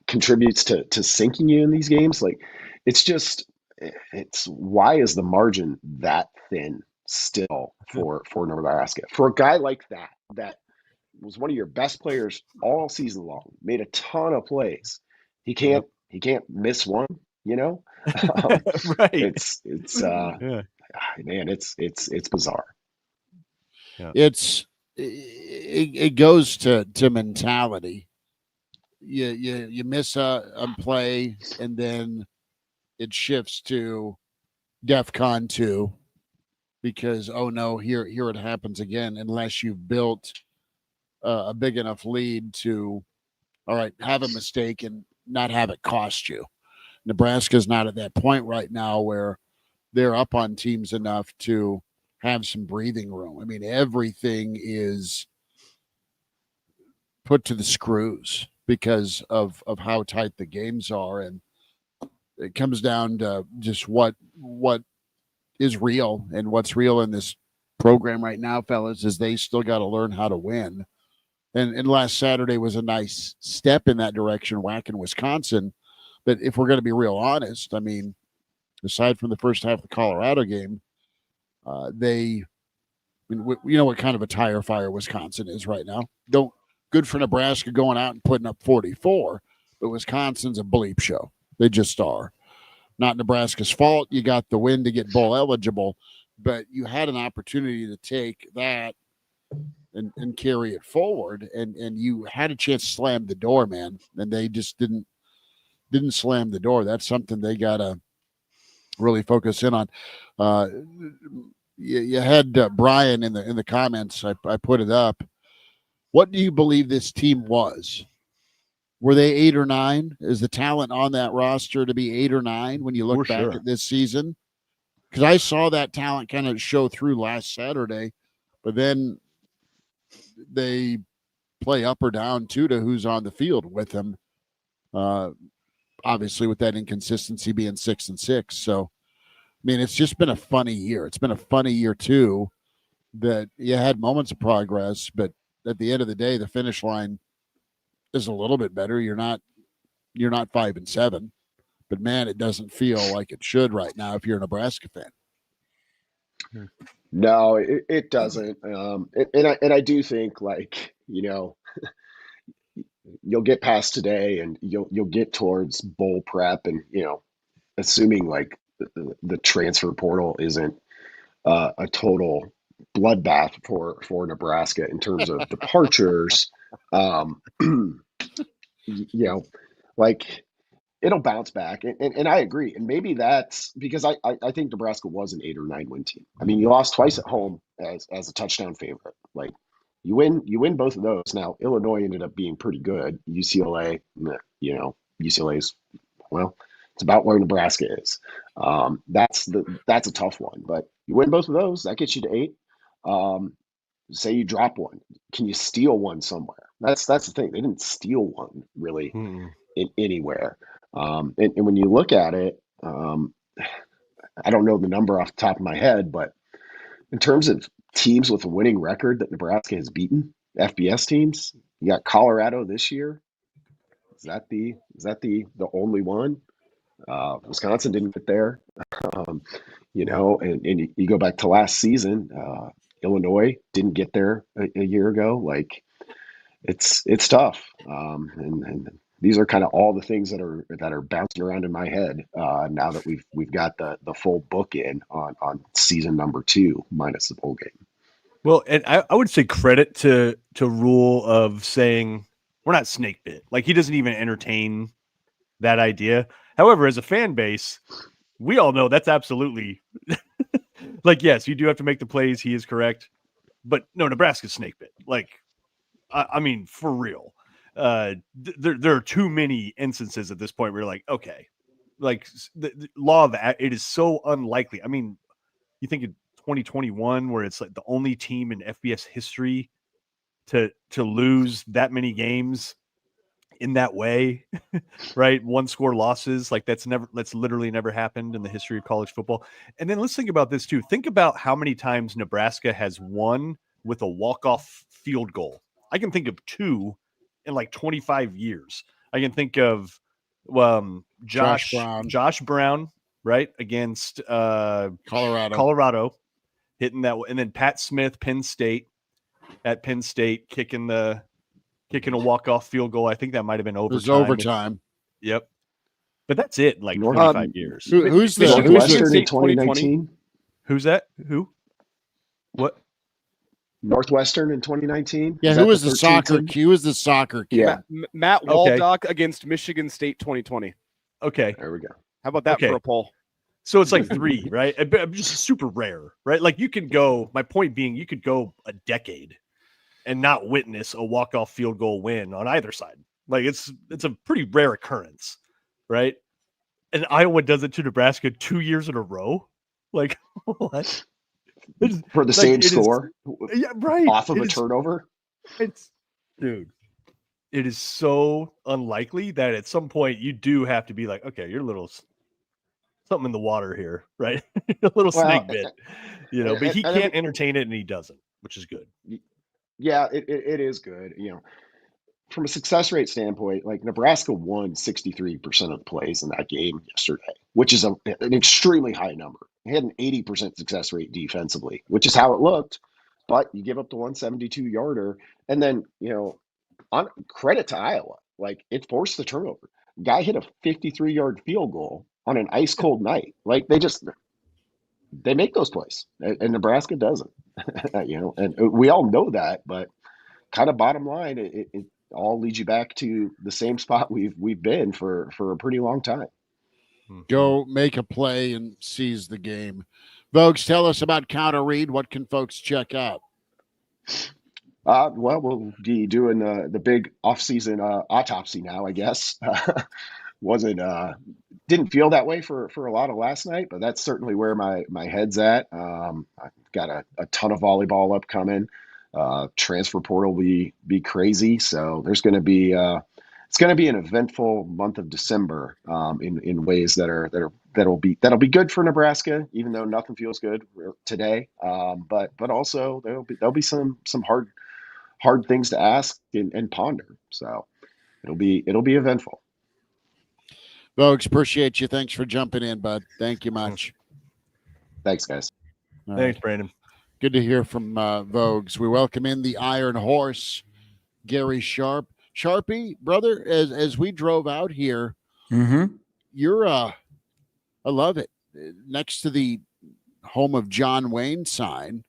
contributes to sinking you in these games. Like, it's why is the margin that thin still for Nebraska, for a guy like that was one of your best players all season long, made a ton of plays. He can't miss one, right. It's man, it's bizarre. Yeah. It goes to mentality. You miss a play, and then it shifts to DEFCON 2 because, oh no, here it happens again, unless you've built a big enough lead to, all right, have a mistake and not have it cost you. Nebraska's not at that point right now where they're up on teams enough to have some breathing room. I mean, everything is put to the screws because of how tight the games are. And it comes down to just what is real, and what's real in this program right now, fellas, is they still got to learn how to win. And last Saturday was a nice step in that direction, whacking Wisconsin. But if we're going to be real honest, I mean, aside from the first half of the Colorado game, you know what kind of a tire fire Wisconsin is right now. Good for Nebraska going out and putting up 44, but Wisconsin's a bleep show. They just are. not Nebraska's fault. You got the win to get bowl eligible, but you had an opportunity to take that and carry it forward, and you had a chance to slam the door, man, and they just didn't slam the door. That's something they gotta really focus in on. You had Brian in the comments. I put it up. What do you believe this team was? Were they 8 or 9? Is the talent on that roster to be 8 or 9 when you look back at this season? Because I saw that talent kind of show through last Saturday, but then they play up or down too to who's on the field with them. Obviously, with that inconsistency being 6-6. So, I mean, it's just been a funny year. It's been a funny year too. That you had moments of progress, but at the end of the day, the finish line is a little bit better. You're not 5-7, but man, it doesn't feel like it should right now if you're a Nebraska fan. No, it doesn't. And I do think, like, you'll get past today and you'll get towards bowl prep, and assuming like the transfer portal isn't a total bloodbath for Nebraska in terms of departures. Like, it'll bounce back, and I agree. And maybe that's because I think Nebraska was an 8 or 9 win team. I mean, you lost twice at home as a touchdown favorite. Like, you win both of those. Now, Illinois ended up being pretty good. UCLA, UCLA's, well, it's about where Nebraska is. That's a tough one, but you win both of those, that gets you to 8. Say you drop one, can you steal one somewhere? That's the thing. They didn't steal one really in anywhere. And when you look at it, I don't know the number off the top of my head, but in terms of teams with a winning record that Nebraska has beaten, FBS teams, you got Colorado this year. Is that the only one? Wisconsin didn't get there. And you go back to last season, Illinois didn't get there a year ago. Like, it's tough. And these are kind of all the things that are bouncing around in my head now that we've got the full book in on season number 2 minus the bowl game. Well, and I would say credit to Rule of saying we're not snake bit. Like, he doesn't even entertain that idea. However, as a fan base, we all know that's absolutely like, yes, you do have to make the plays. He is correct, but no, Nebraska's snake bit. Like, I mean, for real. There are too many instances at this point where you're like, okay, like the law of it is so unlikely. I mean, you think of 2021 where it's like the only team in FBS history to lose that many games in that way, right? 1-score losses. Like, that's literally never happened in the history of college football. And then let's think about this too. Think about how many times Nebraska has won with a walk-off field goal. I can think of 2 in like 25 years. I can think of Josh Brown, right, against Colorado, hitting that, and then Pat Smith, Penn State, kicking a walk-off field goal. I think that might have been overtime. It was overtime. Yep. But that's it, like 25 years. Who's the Northwestern in 2019? Who's that? Who? What? Northwestern in 2019? Yeah, who was the soccer kid? Who was the soccer kid? Yeah. Matt Waldock against Michigan State 2020. Okay. There we go. How about that for a poll? So it's like 3, right? Just super rare, right? Like, you could go, my point being, you could go a decade and not witness a walk-off field goal win on either side. Like, it's a pretty rare occurrence, right? And Iowa does it to Nebraska 2 years in a row. Like, what? For the same score? Yeah, right. Off of a turnover? Dude, it is so unlikely that at some point you do have to be like, okay, you're a little something in the water here, right? A little snake bit, but he can't entertain it, and he doesn't, which is good. Yeah, it is good. From a success rate standpoint, like, Nebraska won 63% of the plays in that game yesterday, which is an extremely high number. They had an 80% success rate defensively, which is how it looked. But you give up the 172-yarder, and then, on credit to Iowa, like, it forced the turnover. Guy hit a 53-yard field goal on an ice cold night. Like they make those plays, and Nebraska doesn't. And we all know that, but kind of bottom line, it all leads you back to the same spot we've been for a pretty long time. Go make a play and seize the game. Vogues, tell us about Counter Read. What can folks check out? Well, we'll be doing the big off-season autopsy now, I guess. Didn't feel that way for a lot of last night, but that's certainly where my head's at. I've got a ton of volleyball upcoming. Transfer portal will be crazy, so there's going to be it's going to be an eventful month of December in ways that'll be good for Nebraska, even though nothing feels good today. But also there'll be some hard things to ask and ponder. So it'll be eventful. Vogues, appreciate you. Thanks for jumping in, bud. Thank you much. Thanks, guys. Thanks, Brandon. Good to hear from Vogues. We welcome in the Iron Horse, Gary Sharp. Sharpie, brother, as we drove out here, you're I love it. Next to the home of John Wayne sign,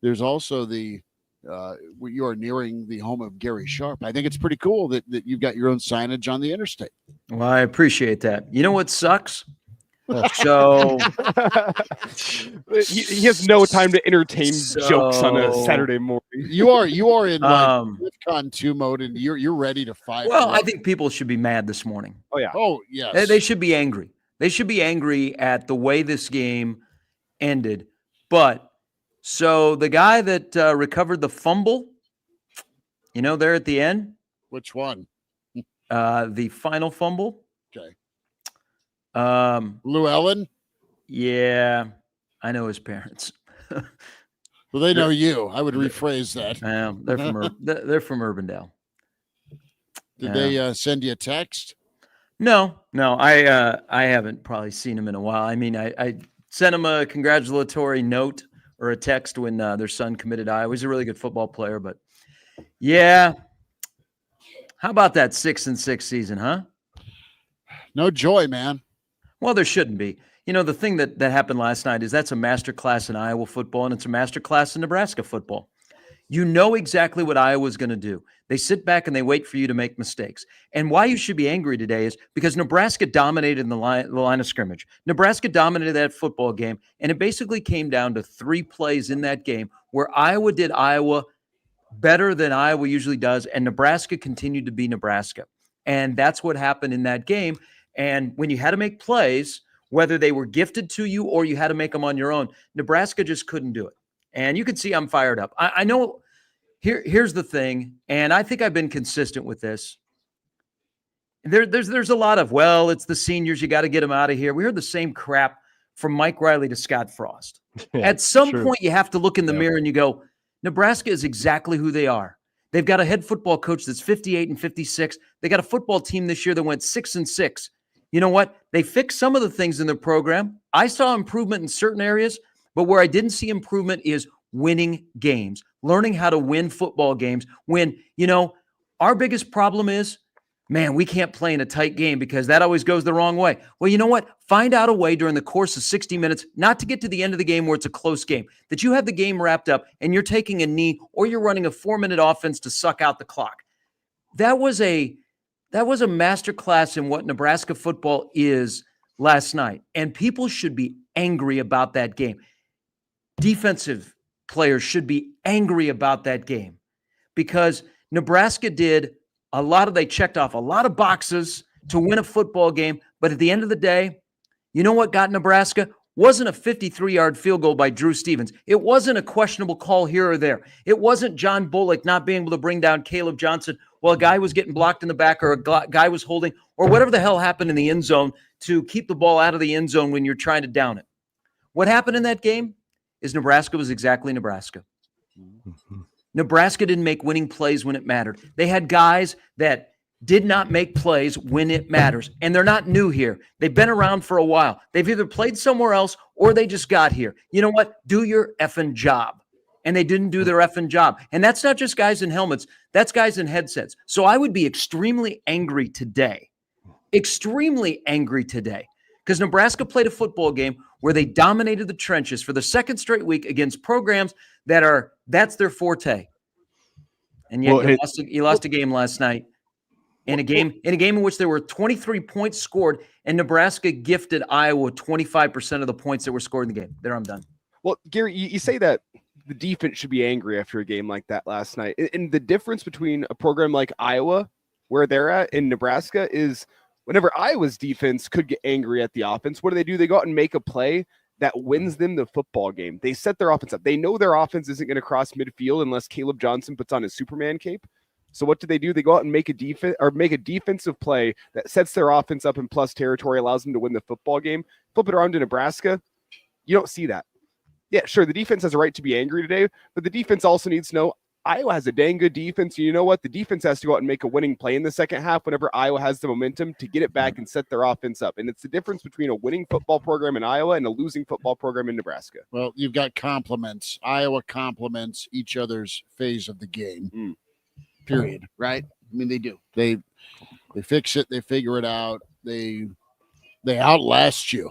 there's also you are nearing the home of Gary Sharp. I think it's pretty cool that you've got your own signage on the interstate. Well, I appreciate that. You know what sucks? So he has no time to entertain jokes on a Saturday morning. You are in like Con 2 mode, and you're ready to fight. Well, I think people should be mad this morning. Oh yeah. Oh yes. They should be angry. They should be angry at the way this game ended. But so the guy that recovered the fumble, there at the end. Which one? The final fumble. Okay. Lou Ellen? Yeah, I know his parents. Well, they know you. I would rephrase that. They're from Urbandale. Did they send you a text? No. I haven't probably seen him in a while. I mean, I sent him a congratulatory note or a text when their son committed to Iowa. He's a really good football player, but yeah. How about that 6-6 season, huh? No joy, man. Well, there shouldn't be. The thing that happened last night is that's a masterclass in Iowa football, and it's a masterclass in Nebraska football. You know exactly what Iowa's going to do. They sit back and they wait for you to make mistakes. And why you should be angry today is because Nebraska dominated the line of scrimmage. Nebraska dominated that football game, and it basically came down to 3 plays in that game where Iowa did Iowa better than Iowa usually does, and Nebraska continued to be Nebraska. And that's what happened in that game. And when you had to make plays, whether they were gifted to you or you had to make them on your own, Nebraska just couldn't do it. And you can see I'm fired up. I know here's the thing, and I think I've been consistent with this. There's a lot of, well, it's the seniors, you got to get them out of here. We heard the same crap from Mike Riley to Scott Frost. Yeah, at some point, you have to look in the mirror and you go, Nebraska is exactly who they are. They've got a head football coach that's 58 and 56. They got a football team this year that went 6-6. You know what? They fixed some of the things in their program. I saw improvement in certain areas, but where I didn't see improvement is winning games, learning how to win football games when, our biggest problem is, man, we can't play in a tight game because that always goes the wrong way. Well, you know what? Find out a way during the course of 60 minutes not to get to the end of the game where it's a close game, that you have the game wrapped up and you're taking a knee or you're running a 4-minute offense to suck out the clock. That was a masterclass in what Nebraska football is last night, and people should be angry about that game. Defensive players should be angry about that game because Nebraska they checked off a lot of boxes to win a football game, but at the end of the day, you know what got Nebraska? Wasn't a 53-yard field goal by Drew Stevens. It wasn't a questionable call here or there. It wasn't John Bullock not being able to bring down Caleb Johnson while a guy was getting blocked in the back or a guy was holding or whatever the hell happened in the end zone to keep the ball out of the end zone when you're trying to down it. What happened in that game is Nebraska was exactly Nebraska. Nebraska didn't make winning plays when it mattered. They had guys that did not make plays when it matters. And they're not new here. They've been around for a while. They've either played somewhere else or they just got here. You know what? Do your effing job. And they didn't do their effing job. And that's not just guys in helmets. That's guys in headsets. So I would be extremely angry today because Nebraska played a football game where they dominated the trenches for the second straight week against programs that's their forte. And yet you lost a game last night in a game in which there were 23 points scored, and Nebraska gifted Iowa 25% of the points that were scored in the game. There, I'm done. Well, Gary, you say that the defense should be angry after a game like that last night. And the difference between a program like Iowa, where they're at, in Nebraska is whenever Iowa's defense could get angry at the offense, what do? They go out and make a play that wins them the football game. They set their offense up. They know their offense isn't going to cross midfield unless Caleb Johnson puts on his Superman cape. So what do? They go out and make a defensive play that sets their offense up in plus territory, allows them to win the football game. Flip it around to Nebraska. You don't see that. Yeah, sure, the defense has a right to be angry today, but the defense also needs to know Iowa has a dang good defense. You know what? The defense has to go out and make a winning play in the second half whenever Iowa has the momentum to get it back and set their offense up. And it's the difference between a winning football program in Iowa and a losing football program in Nebraska. Well, you've got compliments. Iowa compliments each other's phase of the game. Period. Right? I mean, they do. They fix it. They figure it out. They outlast you.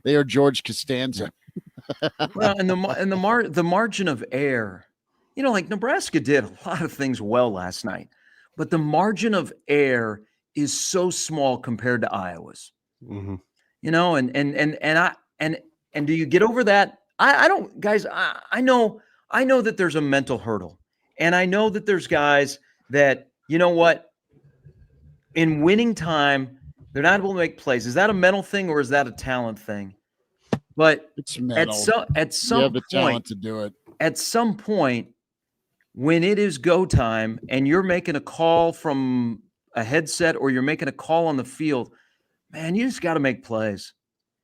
They are George Costanza. Well, and the margin of error, like Nebraska did a lot of things well last night, but the margin of error is so small compared to Iowa's. Mm-hmm. And do you get over that? I don't, guys. I know that there's a mental hurdle, and I know that there's guys that in winning time they're not able to make plays. Is that a mental thing or is that a talent thing? But it's mental. At some you have the point, talent to do it. At some point, when it is go time and you're making a call from a headset or you're making a call on the field, man, you just got to make plays.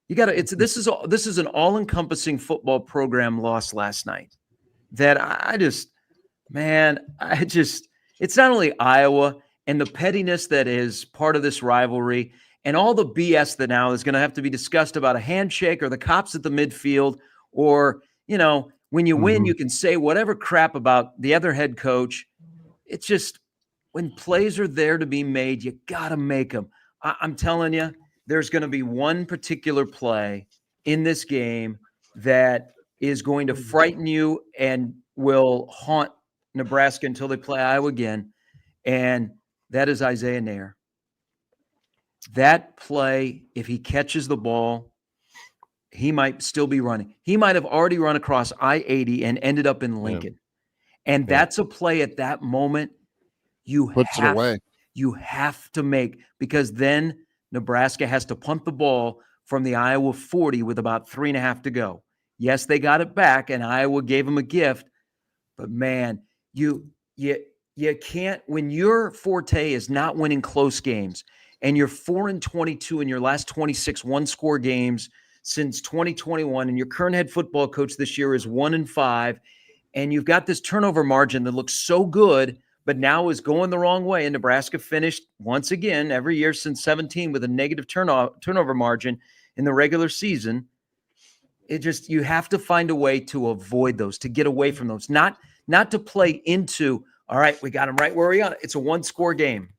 You got to. This is an all-encompassing football program loss last night. That it's not only Iowa and the pettiness that is part of this rivalry. And all the BS that now is going to have to be discussed about a handshake or the cops at the midfield, or, when you win, you can say whatever crap about the other head coach. It's just when plays are there to be made, you got to make them. I'm telling you, there's going to be one particular play in this game that is going to frighten you and will haunt Nebraska until they play Iowa again. And that is Isaiah Nair. That play, if he catches the ball, he might still be running. He might have already run across I-80 and ended up in Lincoln. Yeah. And that's a play at that moment you have to make, because then Nebraska has to punt the ball from the Iowa 40 with about 3.5 to go. Yes, they got it back, and Iowa gave them a gift. But, man, you can't – when your forte is not winning close games – and you're 4-22 in your last 26 one-score games since 2021, and your current head football coach this year is 1-5, and you've got this turnover margin that looks so good, but now is going the wrong way. And Nebraska finished once again every year since 17 with a negative turnover margin in the regular season. You have to find a way to avoid those, to get away from those, not to play into, all right, we got them right where we got it. It's a one-score game.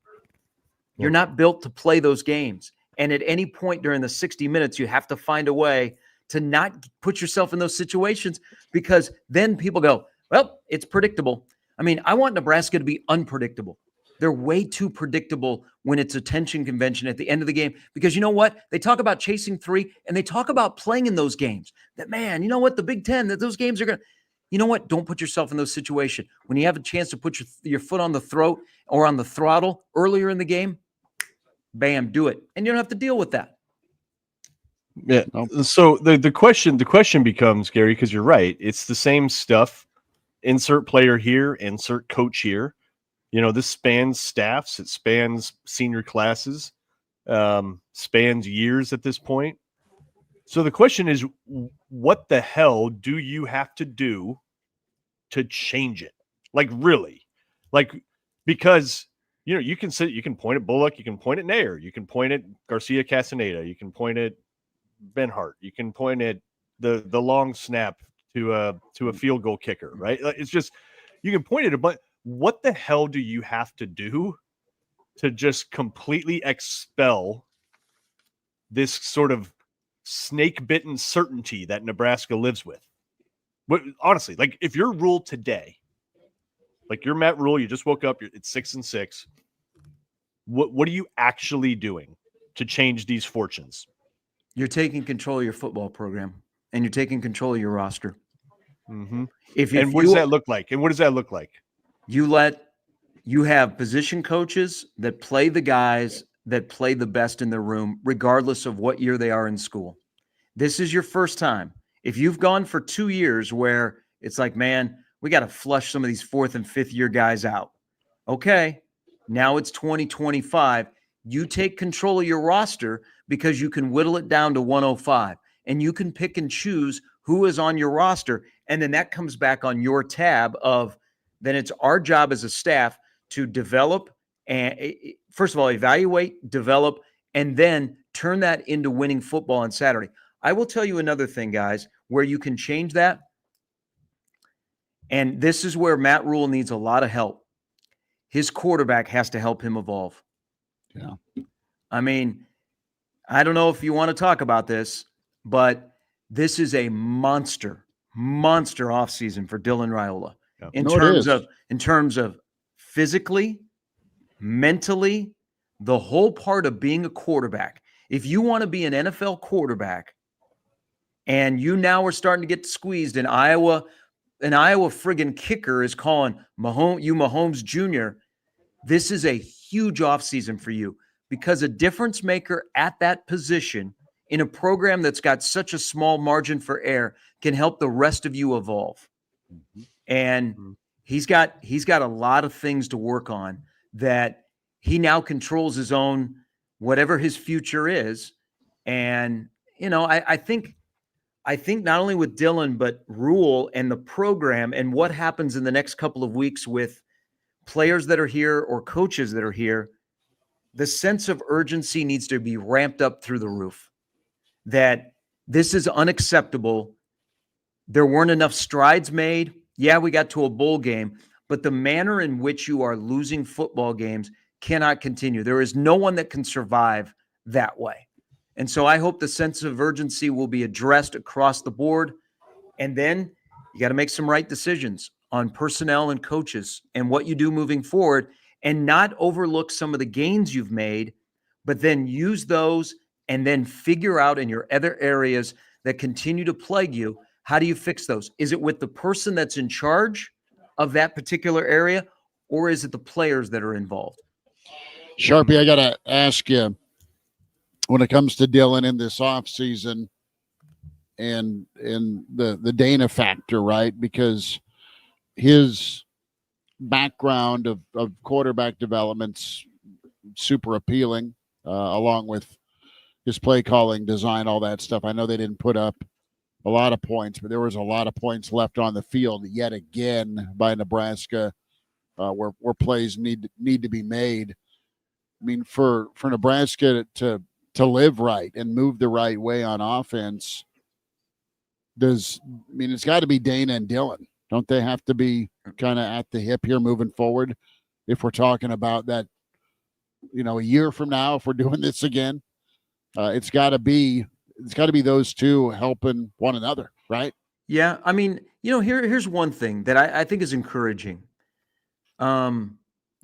You're not built to play those games. And at any point during the 60 minutes, you have to find a way to not put yourself in those situations, because then people go, well, it's predictable. I mean, I want Nebraska to be unpredictable. They're way too predictable when it's a tension convention at the end of the game, because you know what? They talk about chasing 3 and they talk about playing in those games. That, man, you know what? The Big Ten, that those games are going to, you know what? Don't put yourself in those situations. When you have a chance to put your foot on the throat or on the throttle earlier in the game, bam, do it. And you don't have to deal with that. Yeah. So the question becomes, Gary, because you're right. It's the same stuff. Insert player here, insert coach here. This spans staffs. It spans senior classes, spans years at this point. So the question is, what the hell do you have to do to change it? Like, really? Because you can point at Bullock, you can point at Nair, you can point at Garcia Castaneda, you can point at Benhart, you can point at the long snap to a field goal kicker, right? It's just, you can point at it, but what the hell do you have to do to just completely expel this sort of snake-bitten certainty that Nebraska lives with. But honestly, like if your Rule today, like your Matt Rule, you just woke up, it's 6-6. What are you actually doing to change these fortunes? You're taking control of your football program, and you're taking control of your roster. Mm-hmm. What does that look like? And what does that look like? You have position coaches that play the guys that play the best in their room, regardless of what year they are in school. This is your first time. If you've gone for 2 years where it's like, man, we got to flush some of these 4th and 5th year guys out. Okay, now it's 2025. You take control of your roster because you can whittle it down to 105, and you can pick and choose who is on your roster. And then that comes back on your tab of, then it's our job as a staff to develop and, first of all, evaluate, develop, and then turn that into winning football on Saturday. I will tell you another thing, guys, where you can change that. And this is where Matt Rule needs a lot of help. His quarterback has to help him evolve. Yeah. I mean, I don't know if you want to talk about this, but this is a monster offseason for Dylan Raiola. Yeah. In terms of physically, mentally, the whole part of being a quarterback. If you want to be an NFL quarterback and you now are starting to get squeezed in Iowa, an Iowa friggin' kicker is calling Mahomes Jr., this is a huge offseason for you, because a difference maker at that position in a program that's got such a small margin for error can help the rest of you evolve. Mm-hmm. And he's got a lot of things to work on, that he now controls his own, whatever his future is. And, I think not only with Dylan, but Rule and the program and what happens in the next couple of weeks with players that are here or coaches that are here, the sense of urgency needs to be ramped up through the roof. That this is unacceptable. There weren't enough strides made. Yeah, we got to a bowl game, but the manner in which you are losing football games cannot continue. There is no one that can survive that way. And so I hope the sense of urgency will be addressed across the board. And then you got to make some right decisions on personnel and coaches and what you do moving forward, and not overlook some of the gains you've made, but then use those and then figure out in your other areas that continue to plague you, how do you fix those? Is it with the person that's in charge of that particular area, or is it the players that are involved? Sharpie, I got to ask you, when it comes to Dylan in this offseason and the Dana factor, right? Because his background of quarterback development's super appealing, along with his play calling, design, all that stuff. I know they didn't put up a lot of points, but there was a lot of points left on the field yet again by Nebraska, where plays need to be made. I mean, for Nebraska to live right and move the right way on offense, it's got to be Dana and Dylan. Don't they have to be kind of at the hip here moving forward if we're talking about that, a year from now, if we're doing this again? It's got to be those two helping one another, right? Yeah, I mean, here's one thing that I think is encouraging. The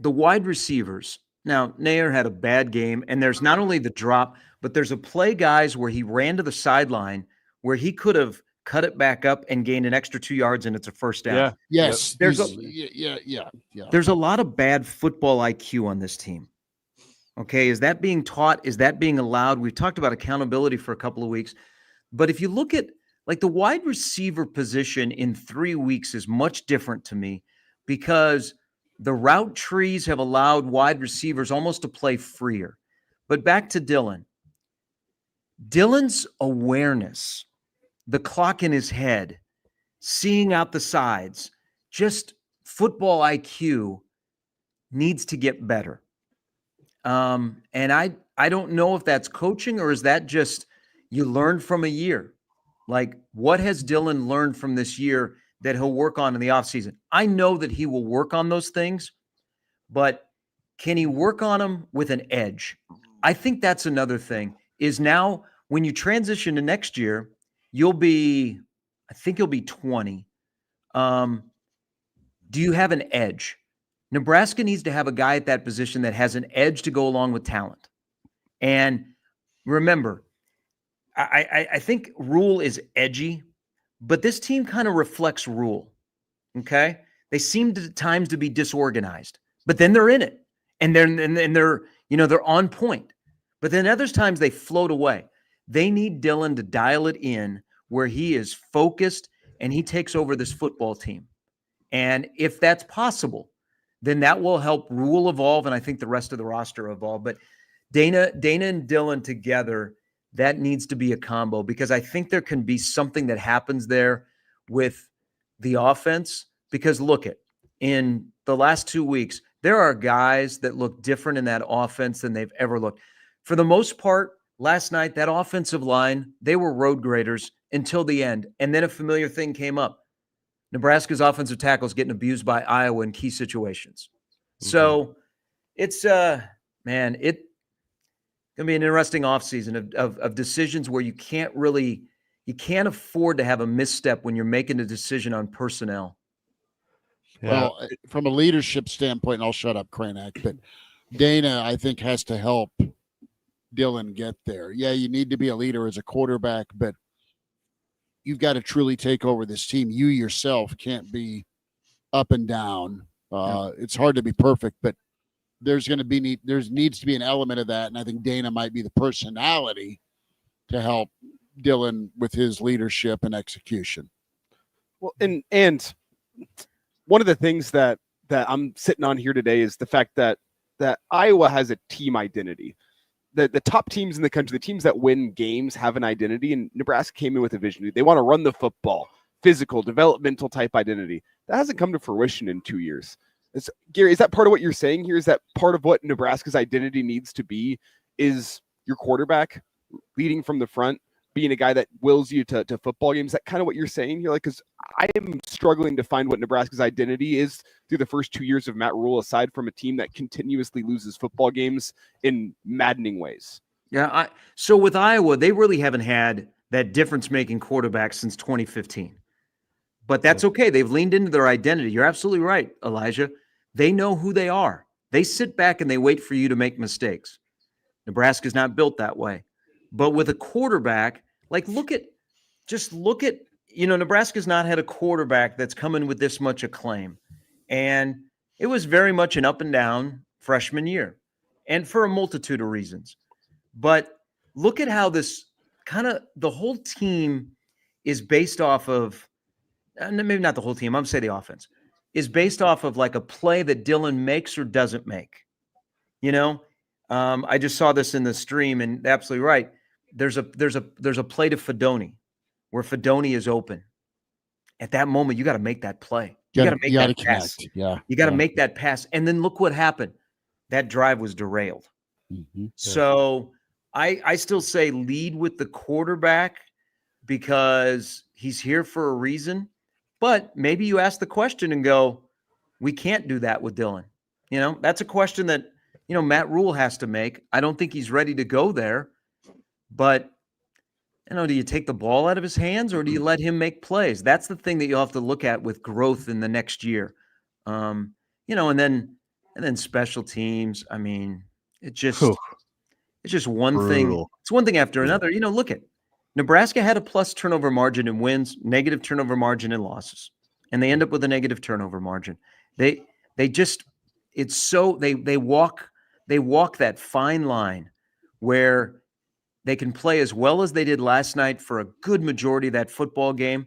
wide receivers. Now, Nair had a bad game, and there's not only the drop, but there's a play, guys, where he ran to the sideline where he could have cut it back up and gained an extra 2 yards, and it's a first down. Yeah. Yes. There's a lot of bad football IQ on this team. Okay, is that being taught? Is that being allowed? We've talked about accountability for a couple of weeks. But if you look at the wide receiver position in 3 weeks is much different to me, because the route trees have allowed wide receivers almost to play freer. But back to Dylan. Dylan's awareness, the clock in his head, seeing out the sides, just football IQ needs to get better. And I don't know if that's coaching, or is that just you learned from a year? Like, what has Dylan learned from this year that he'll work on in the offseason? I know that he will work on those things, but can he work on them with an edge? I think that's another thing. is now when you transition to next year, I think you'll be 20. Do you have an edge? Nebraska needs to have a guy at that position that has an edge to go along with talent. And remember, I think Rule is edgy, but this team kind of reflects Rule. Okay, they seem at times to be disorganized, but then they're in it, and they're on point. But then other times they float away. They need Dylan to dial it in where he is focused and he takes over this football team. And if that's possible, then that will help Rule evolve, and I think the rest of the roster evolve. But Dana and Dylan together, that needs to be a combo, because I think there can be something that happens there with the offense. Because look in the last 2 weeks, there are guys that look different in that offense than they've ever looked. For the most part, last night, that offensive line, they were road graders until the end. And then a familiar thing came up. Nebraska's offensive tackles getting abused by Iowa in key situations. So it's it's going to be an interesting offseason of decisions where you can't afford to have a misstep when you're making a decision on personnel. Yeah. Well, from a leadership standpoint, and I'll shut up, Kraynak, but Dana, I think, has to help Dylan get there. Yeah, you need to be a leader as a quarterback, but you've got to truly take over this team. You yourself can't be up and down. It's hard to be perfect, but there needs to be an element of that, and I think Dana might be the personality to help Dylan with his leadership and execution. Well, and one of the things that I'm sitting on here today is the fact that Iowa has a team identity. The top teams in the country, the teams that win games, have an identity, and Nebraska came in with a vision. They want to run the football, physical, developmental type identity. That hasn't come to fruition in 2 years. Gary, is that part of what you're saying here? Is that part of what Nebraska's identity needs to be? Is your quarterback leading from the front, being a guy that wills you to football games? Is that kind of what you're saying here? Like, because I am struggling to find what Nebraska's identity is through the first 2 years of Matt Rule, aside from a team that continuously loses football games in maddening ways. Yeah. So with Iowa, they really haven't had that difference-making quarterback since 2015. But that's okay. They've leaned into their identity. You're absolutely right, Elijah. They know who they are. They sit back and they wait for you to make mistakes. Nebraska's not built that way. But with a quarterback, like look at, Nebraska's not had a quarterback that's come in with this much acclaim. And it was very much an up and down freshman year, and for a multitude of reasons. But look at how this the whole team is based off of, maybe not the whole team, I'm going to say the offense, is based off of like a play that Dylan makes or doesn't make. I just saw this in the stream, and absolutely right. There's a play to Fedoni where Fedoni is open. At that moment, you got to make that play. You got to make that pass. Yeah. You got to make that pass. And then look what happened. That drive was derailed. Mm-hmm. So I still say lead with the quarterback because he's here for a reason. But maybe you ask the question and go, we can't do that with Dylan. That's a question that, Matt Rule has to make. I don't think he's ready to go there. But, do you take the ball out of his hands or do you let him make plays? That's the thing that you'll have to look at with growth in the next year. And then special teams. I mean, it's just one thing. It's one thing after another. Look at Nebraska had a plus turnover margin in wins, negative turnover margin in losses, and they end up with a negative turnover margin. They walk that fine line where they can play as well as they did last night for a good majority of that football game,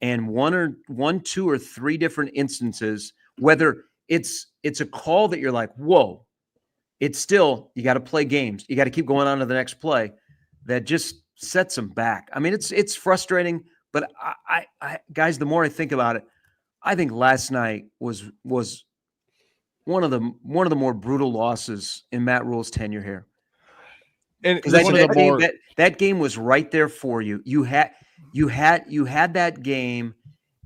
and one, two, or three different instances, whether it's a call that you're like, whoa, it's still, you got to play games. You got to keep going on to the next play. That just sets them back. I mean, it's frustrating, but I guys, the more I think about it, I think last night was one of the more brutal losses in Matt Rule's tenure here. And that game was right there for you. You had that game,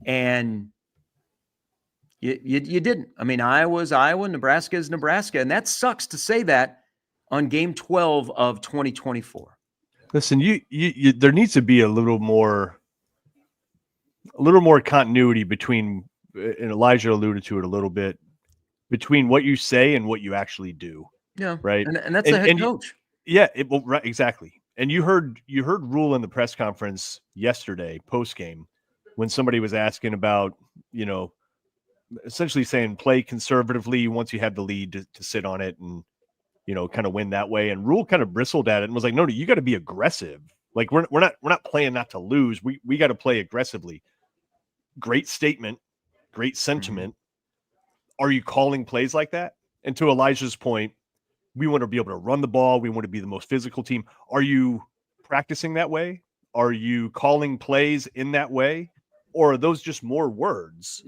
and you didn't. I mean, Iowa's Iowa, Nebraska is Nebraska, and that sucks to say that on game 12 of 2024. Listen, you there needs to be a little more continuity between, and Elijah alluded to it a little bit, between what you say and what you actually do. Yeah. Right. And that's the head coach. Right, exactly. And you heard Rule in the press conference yesterday, post game, when somebody was asking about, essentially saying play conservatively once you have the lead to sit on it and, kind of win that way. And Rule kind of bristled at it and was like, no, you got to be aggressive. Like we're not playing not to lose. We got to play aggressively. Great statement, great sentiment. Are you calling plays like that? And to Elijah's point, we want to be able to run the ball. We want to be the most physical team. Are you practicing that way? Are you calling plays in that way? Or are those just more words?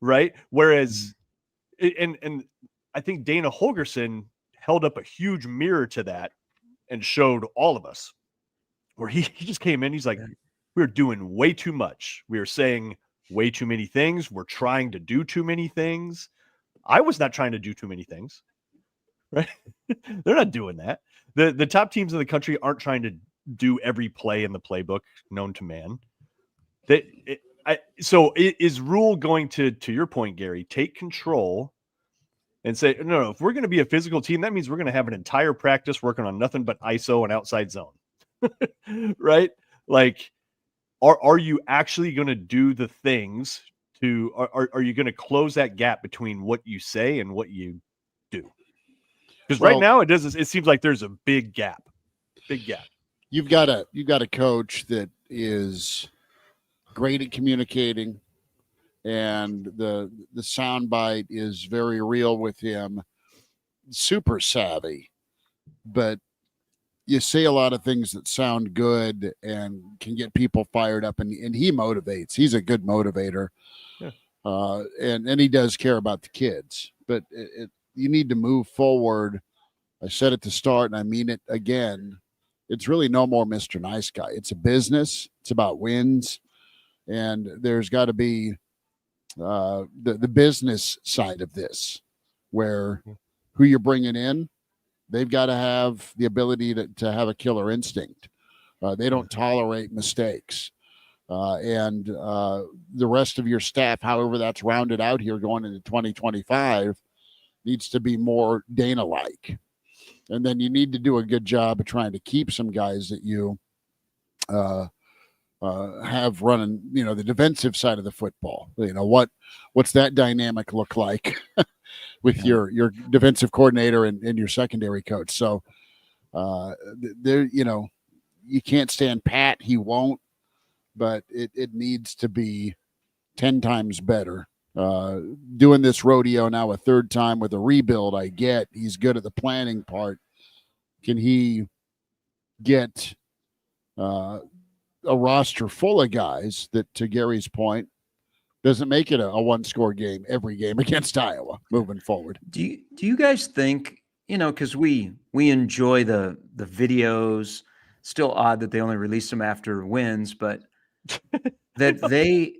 Right? Whereas, and I think Dana Holgerson held up a huge mirror to that and showed all of us where he just came in. He's like, we're doing way too much. We are saying way too many things. We're trying to do too many things. I was not trying to do too many things. Right? They're not doing that. The top teams in the country aren't trying to do every play in the playbook known to man. So is Rule going to your point, Gary, take control and say, no, if we're going to be a physical team, that means we're going to have an entire practice working on nothing but ISO and outside zone. Right? Like, are you actually going to do the things are you going to close that gap between what you say and what you do? Because right now it seems like there's a big gap. You've got a coach that is great at communicating, and the soundbite is very real with him. Super savvy, but you say a lot of things that sound good and can get people fired up, and he motivates. He's a good motivator. Yeah. And he does care about the kids, but you need to move forward. I said at the start, and I mean it again. It's really no more Mr. Nice Guy. It's a business. It's about wins. And there's got to be the business side of this, where who you're bringing in, they've got to have the ability to have a killer instinct. They don't tolerate mistakes. And the rest of your staff, however that's rounded out here going into 2025, needs to be more Dana-like. And then you need to do a good job of trying to keep some guys that you have running, the defensive side of the football. What's that dynamic look like with your defensive coordinator and your secondary coach? So there, you can't stand Pat. He won't, but it needs to be 10 times better. Doing this rodeo now a third time with a rebuild, I get he's good at the planning part. Can he get a roster full of guys that, to Gary's point, doesn't make it a one-score game every game against Iowa moving forward? Do you guys think, because we enjoy the videos, still odd that they only release them after wins, but that they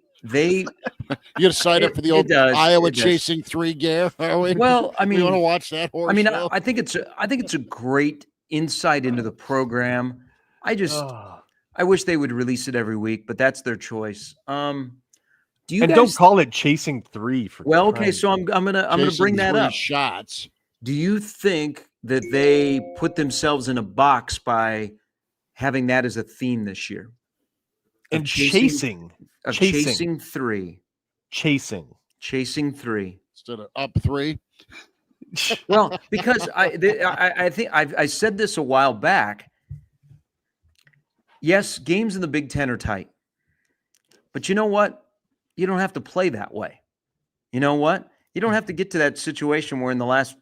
you got to sign up for the old Iowa Chasing 3 game, are we? Well, I mean, we want to watch that horse show? I think it's a great insight into the program. I wish they would release it every week, but that's their choice. Don't call it Chasing 3 okay, so I'm gonna bring that up. Shots. Do you think that they put themselves in a box by having that as a theme this year? And chasing 3. Chasing 3 instead of up 3. Well, because I think I said this a while back. Yes, games in the Big Ten are tight, but you know what? You don't have to play that way. You know what? You don't have to get to that situation where in the last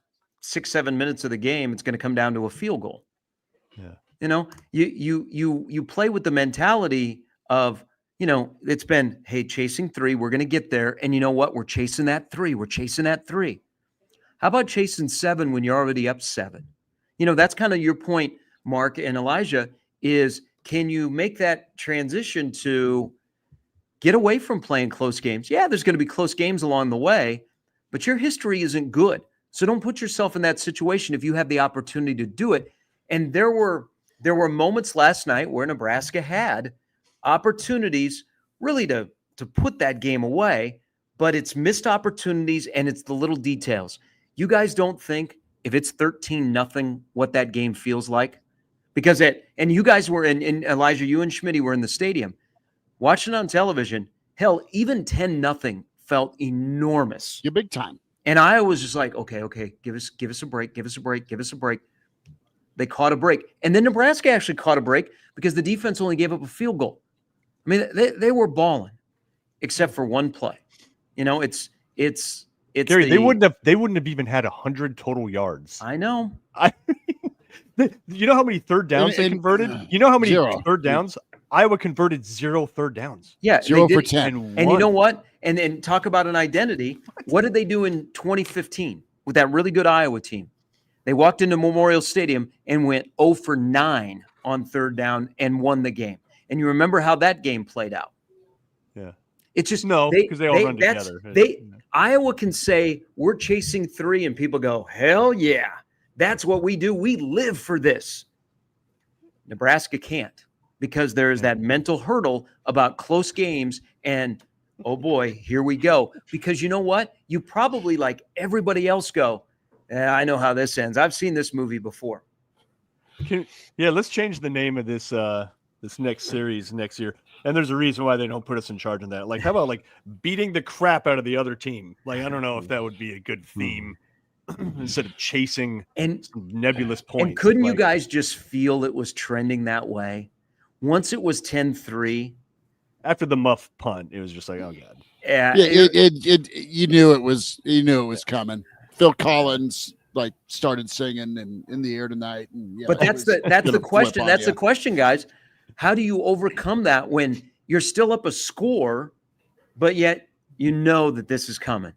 6-7 minutes of the game, it's going to come down to a field goal. Yeah. You play with the mentality of, it's been, hey, chasing 3, we're going to get there. And you know what? We're chasing that 3. We're chasing that 3. How about chasing 7 when you're already up 7? That's kind of your point, Mark and Elijah, is can you make that transition to get away from playing close games? Yeah, there's going to be close games along the way, but your history isn't good. So don't put yourself in that situation if you have the opportunity to do it. And there were there were moments last night where Nebraska had opportunities really to put that game away, but it's missed opportunities and it's the little details. You guys don't think if it's 13-0 what that game feels like? Because and you guys were in Elijah, you and Schmidt were in the stadium watching on television. Hell, even 10-0 felt enormous. You're big time. And I was just like, okay, give us a break. They caught a break. And then Nebraska actually caught a break because the defense only gave up a field goal. I mean, they were balling, except for one play. You know, it's Gary, they wouldn't have even had 100 total yards. I know. You know how many third downs they converted? You know how many third downs? Iowa converted 0 third downs. Yeah, 0 for 10. And you know what? And talk about an identity. What did they do in 2015 with that really good Iowa team? They walked into Memorial Stadium and went 0 for 9 on third down and won the game. And you remember how that game played out. Yeah. It's just because they all run together. Iowa can say we're chasing 3 and people go, hell yeah. That's what we do. We live for this. Nebraska can't because there's that mental hurdle about close games and, oh boy, here we go. Because you know what? You probably, like everybody else, go, I know how this ends. I've seen this movie before. Let's change the name of this this next series next year. And there's a reason why they don't put us in charge of that. Like, how about beating the crap out of the other team? Like, I don't know if that would be a good theme. Instead of chasing some nebulous points. And couldn't you guys just feel it was trending that way? Once it was 10-3. After the muff punt, it was just like, oh God. Yeah. You knew it was coming. Phil Collins started singing and in the air tonight. And, but that's the question. That's the question, guys. How do you overcome that when you're still up a score, but yet you know that this is coming?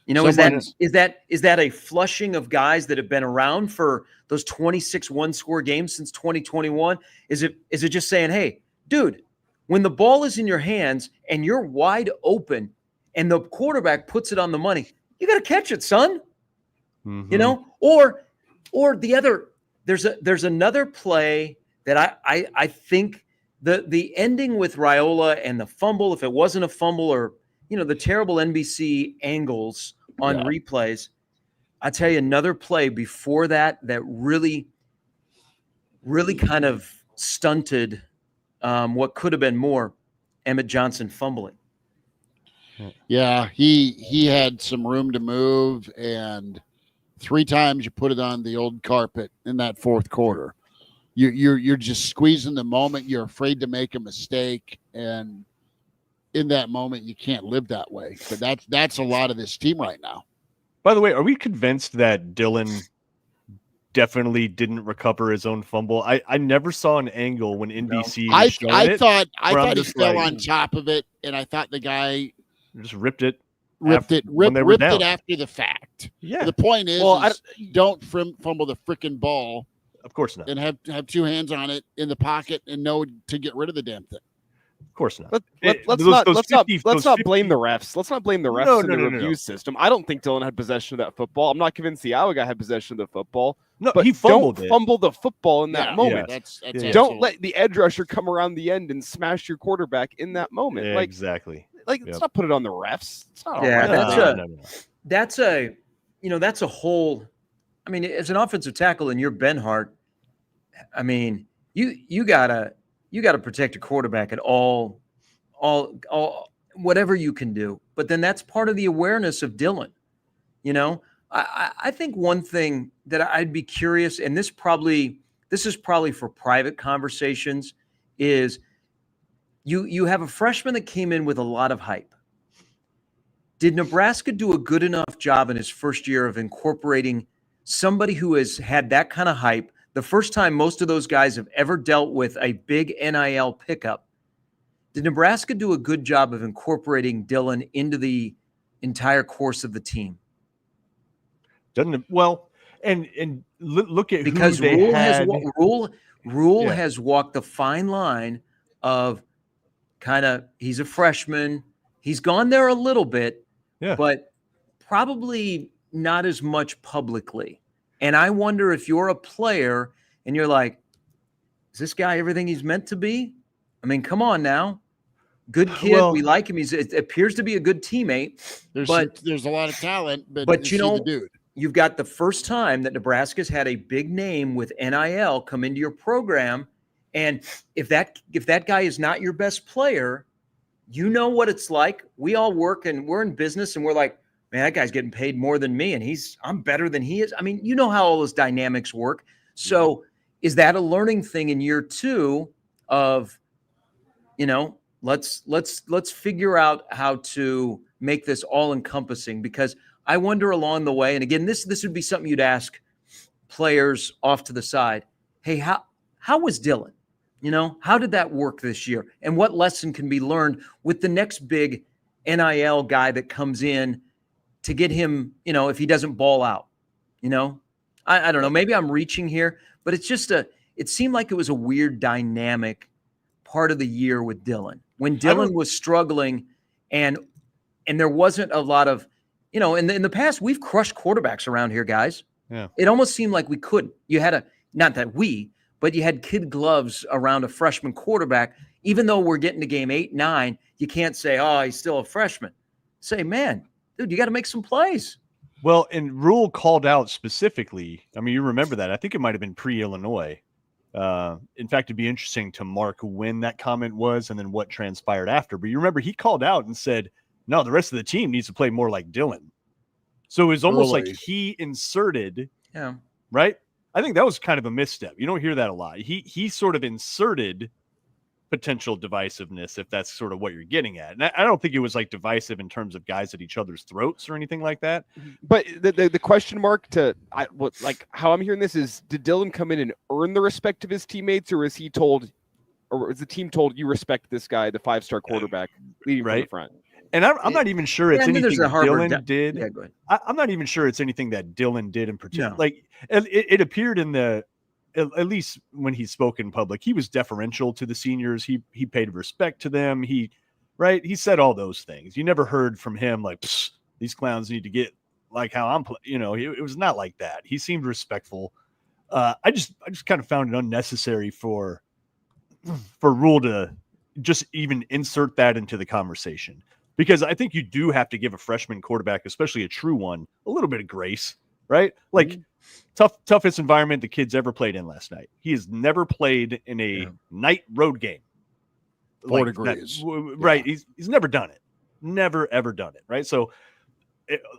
You know, is that a flushing of guys that have been around for those 26 one-score games since 2021? Is it just saying, hey, dude, when the ball is in your hands and you're wide open and the quarterback puts it on the money, you got to catch it, son. Mm-hmm. You know, or the other. There's another play that I think the ending with Raiola and the fumble, if it wasn't a fumble or the terrible NBC angles on replays. I tell you another play before that really, really kind of stunted what could have been more. Emmett Johnson fumbling. Yeah, he had some room to move, and 3 times you put it on the old carpet in that fourth quarter. You're just squeezing the moment. You're afraid to make a mistake, and in that moment, you can't live that way. But that's a lot of this team right now. By the way, are we convinced that Dylan definitely didn't recover his own fumble? I never saw an angle when NBC I thought he fell on top of it, and I thought the guy just ripped it after the fact. Yeah. The point is, don't fumble the freaking ball. Of course not. And have 2 hands on it in the pocket and know to get rid of the damn thing. Of course not. Let's not blame the refs. Let's not blame the refs in the review system. I don't think Dylan had possession of that football. I'm not convinced the Iowa guy had possession of the football. No, but he fumbled don't fumble the football in that moment. Don't let the edge rusher come around the end and smash your quarterback in that moment. Yeah, exactly. Let's not put it on the refs. It's not that's a whole. I mean, as an offensive tackle and you're Ben Hart, I mean, you gotta protect your quarterback at all whatever you can do. But then that's part of the awareness of Dylan. I think one thing that I'd be curious, and this is probably for private conversations, is you have a freshman that came in with a lot of hype. Did Nebraska do a good enough job in his first year of incorporating somebody who has had that kind of hype? The first time most of those guys have ever dealt with a big NIL pickup. Did Nebraska do a good job of incorporating Dylan into the entire course of the team? Doesn't it? Well, and look at because who they had. Rule has walked the fine line of kind of, he's a freshman. He's gone there a little bit, but probably not as much publicly. And I wonder if you're a player and you're like, is this guy everything he's meant to be? I mean, come on now. Good kid. We like him. It appears to be a good teammate. There's a lot of talent, but you know, the dude. You've got the first time that Nebraska's had a big name with NIL come into your program. And if that guy is not your best player, you know what it's like. We all work and we're in business and we're like, man, that guy's getting paid more than me and I'm better than he is. I mean, you know how all those dynamics work. So is that a learning thing in year 2 of, you know, let's figure out how to make this all encompassing? Because I wonder along the way, and again, this would be something you'd ask players off to the side. Hey, how was Dylan? You know, how did that work this year? And what lesson can be learned with the next big NIL guy that comes in to get him, you know, if he doesn't ball out, you know? I don't know. Maybe I'm reaching here, but it's just it seemed like it was a weird dynamic part of the year with Dylan. When Dylan was struggling and there wasn't a lot of, you know, in the past, we've crushed quarterbacks around here, guys. Yeah. It almost seemed like we couldn't. You had but you had kid gloves around a freshman quarterback. Even though we're getting to game 8, 9, you can't say, oh, he's still a freshman. Say, man, dude, you got to make some plays. Well, and Rule called out specifically. I mean, you remember that. I think it might have been pre-Illinois. In fact, it'd be interesting to mark when that comment was and then what transpired after. But you remember he called out and said, no, the rest of the team needs to play more like Dylan. So it was almost like he inserted, right? I think that was kind of a misstep. You don't hear that a lot. He sort of inserted potential divisiveness, if that's sort of what you're getting at. And I don't think it was like divisive in terms of guys at each other's throats or anything like that. But the question mark how I'm hearing this is, did Dylan come in and earn the respect of his teammates, or is he told, or is the team told, you respect this guy, the 5-star quarterback leading from the front? And I'm not even sure it's anything Dylan did. Yeah, go ahead. I'm not even sure it's anything that Dylan did in particular. No. Like it appeared in at least when he spoke in public, he was deferential to the seniors. He paid respect to them. He said all those things. You never heard from him like, these clowns need to get like how I'm, it was not like that. He seemed respectful. I just kind of found it unnecessary for Rule to just even insert that into the conversation. Because I think you do have to give a freshman quarterback, especially a true one, a little bit of grace, right? Like toughest environment the kid's ever played in last night. He has never played in a night road game. 4 degrees. Right. He's never done it. Never, ever done it. Right. So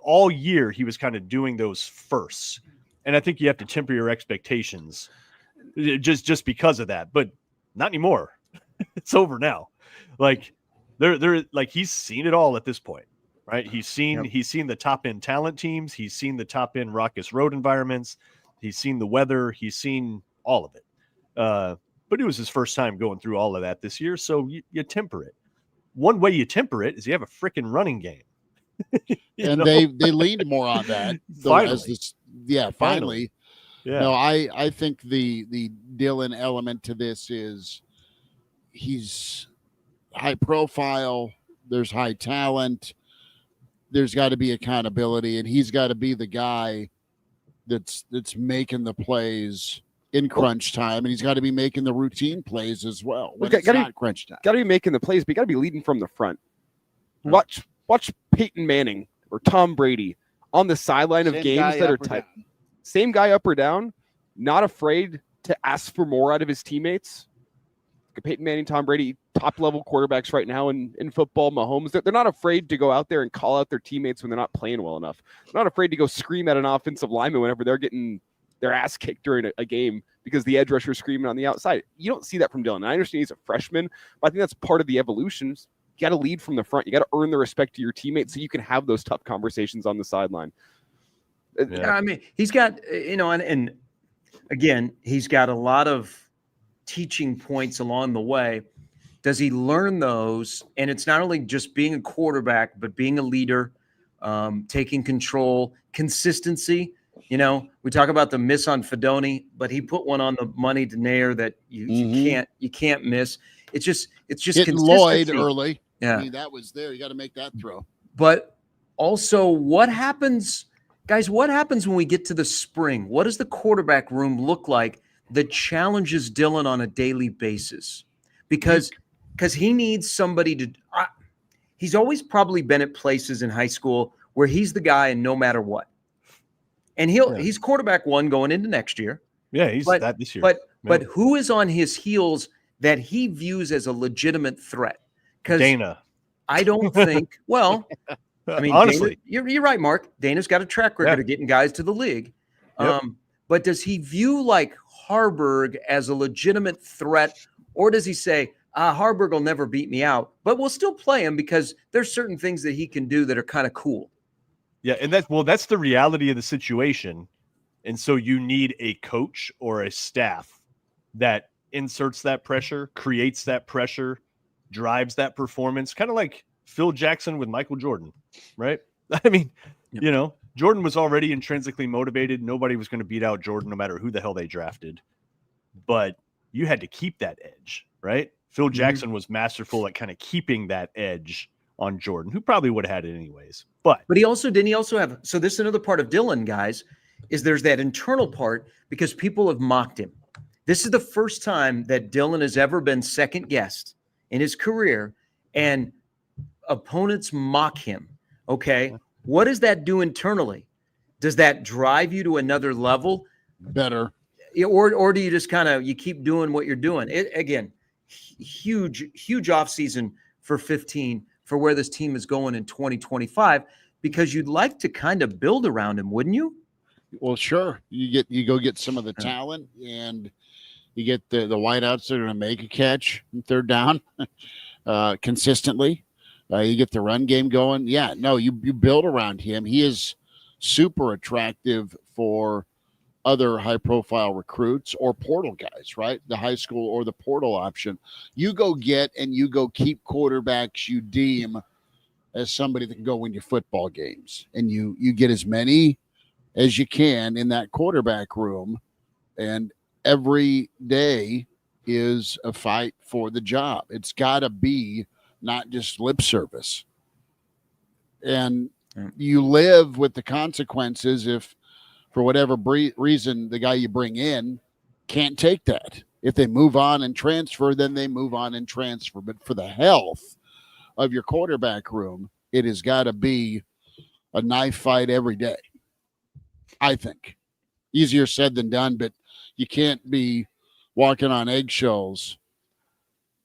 all year he was kind of doing those firsts. And I think you have to temper your expectations just because of that. But not anymore. It's over now. Like, They're like, he's seen it all at this point, right? He's seen the top end talent teams. He's seen the top end raucous road environments. He's seen the weather. He's seen all of it. But it was his first time going through all of that this year. So you temper it. One way you temper it is you have a freaking running game. They leaned more on that. Finally. Yeah. No, I think the Dylan element to this is he's high profile, there's high talent, there's got to be accountability, and he's got to be the guy that's making the plays in crunch time, and he's got to be making the routine plays as well when it's not crunch time. Got to be making the plays, but you got to be leading from the front. Watch Peyton Manning or Tom Brady on the sideline of games that are tight. Same guy up or down, not afraid to ask for more out of his teammates. Peyton Manning, Tom Brady, top-level quarterbacks right now in football, Mahomes, they're not afraid to go out there and call out their teammates when they're not playing well enough. They're not afraid to go scream at an offensive lineman whenever they're getting their ass kicked during a game because the edge rusher is screaming on the outside. You don't see that from Dylan. I understand he's a freshman, but I think that's part of the evolution. You got to lead from the front. You got to earn the respect of your teammates so you can have those tough conversations on the sideline. Yeah, I mean, he's got, and again, he's got a lot of teaching points along the way. Does he learn those? And it's not only just being a quarterback, but being a leader, taking control, consistency. We talk about the miss on Fedoni, but he put one on the money to Nair that you can't miss. It's just hitting Lloyd early. Yeah, I mean, that was there. You got to make that throw. But also, what happens, guys? What happens when we get to the spring? What does the quarterback room look like that challenges Dylan on a daily basis because he needs somebody to. He's always probably been at places in high school where he's the guy, and no matter what, and he's quarterback one going into next year. Yeah, he's that this year. But who is on his heels that he views as a legitimate threat? Because Dana. I don't think. Well, I mean, honestly, Dana, you're right, Mark. Dana's got a track record of getting guys to the league. Yep. But does he view like Harburg as a legitimate threat, or does he say, Harburg will never beat me out, but we'll still play him because there's certain things that he can do that are kind of cool? Yeah, and that's the reality of the situation. And so you need a coach or a staff that inserts that pressure, creates that pressure, drives that performance, kind of like Phil Jackson with Michael Jordan, right? I mean, Jordan was already intrinsically motivated. Nobody was going to beat out Jordan no matter who the hell they drafted. But you had to keep that edge, right? Phil Jackson was masterful at kind of keeping that edge on Jordan, who probably would have had it anyways. But he also have, so this is another part of Dylan, guys, is there's that internal part because people have mocked him. This is the first time that Dylan has ever been second guessed in his career, and opponents mock him. Okay. What does that do internally? Does that drive you to another level? Better. Or do you just you keep doing what you're doing? Again, huge offseason for 15 for where this team is going in 2025, because you'd like to kind of build around him, wouldn't you? Well, sure. You go get some of the talent, and you get the wideouts that are going to make a catch in third down consistently. You get the run game going. Yeah, no, you build around him. He is super attractive for other high-profile recruits or portal guys, right? The high school or the portal option. You go get and you go keep quarterbacks you deem as somebody that can go win your football games. And you get as many as you can in that quarterback room. And every day is a fight for the job. It's got to be not just lip service. And you live with the consequences if, for whatever reason, the guy you bring in can't take that. If they move on and transfer, then they move on and transfer. But for the health of your quarterback room, it has got to be a knife fight every day, I think. Easier said than done, but you can't be walking on eggshells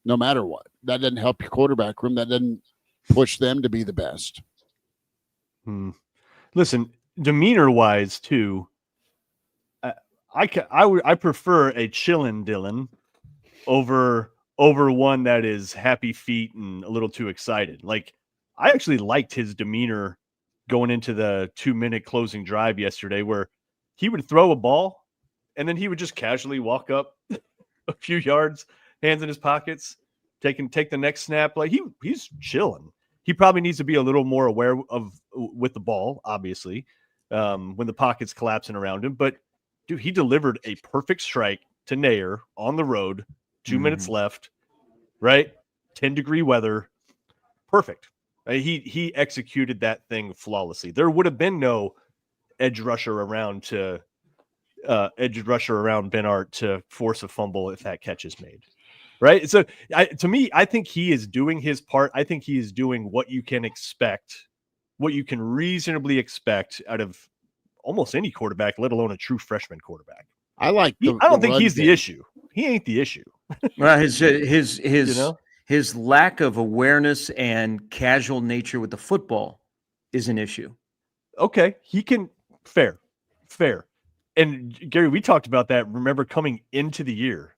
no matter what. That doesn't help your quarterback room. That doesn't push them to be the best. Listen, demeanor-wise, too, I prefer a chillin' Dylan over one that is happy feet and a little too excited. Like, I actually liked his demeanor going into the 2-minute closing drive yesterday, where he would throw a ball and then he would just casually walk up a few yards, hands in his pockets, take the next snap. Like, he's chilling. He probably needs to be a little more aware with the ball, obviously, when the pocket's collapsing around him. But, dude, he delivered a perfect strike to Nair on the road, 2 minutes left, right? 10-degree weather. Perfect. He executed that thing flawlessly. There would have been no edge rusher around Benart to force a fumble if that catch is made. Right. So to me, I think he is doing his part. I think he is doing what you can expect, what you can reasonably expect out of almost any quarterback, let alone a true freshman quarterback. I don't think he's the issue. He ain't the issue. Well, his lack of awareness and casual nature with the football is an issue. Okay. He can fair. And Gary, we talked about that. Remember, coming into the year,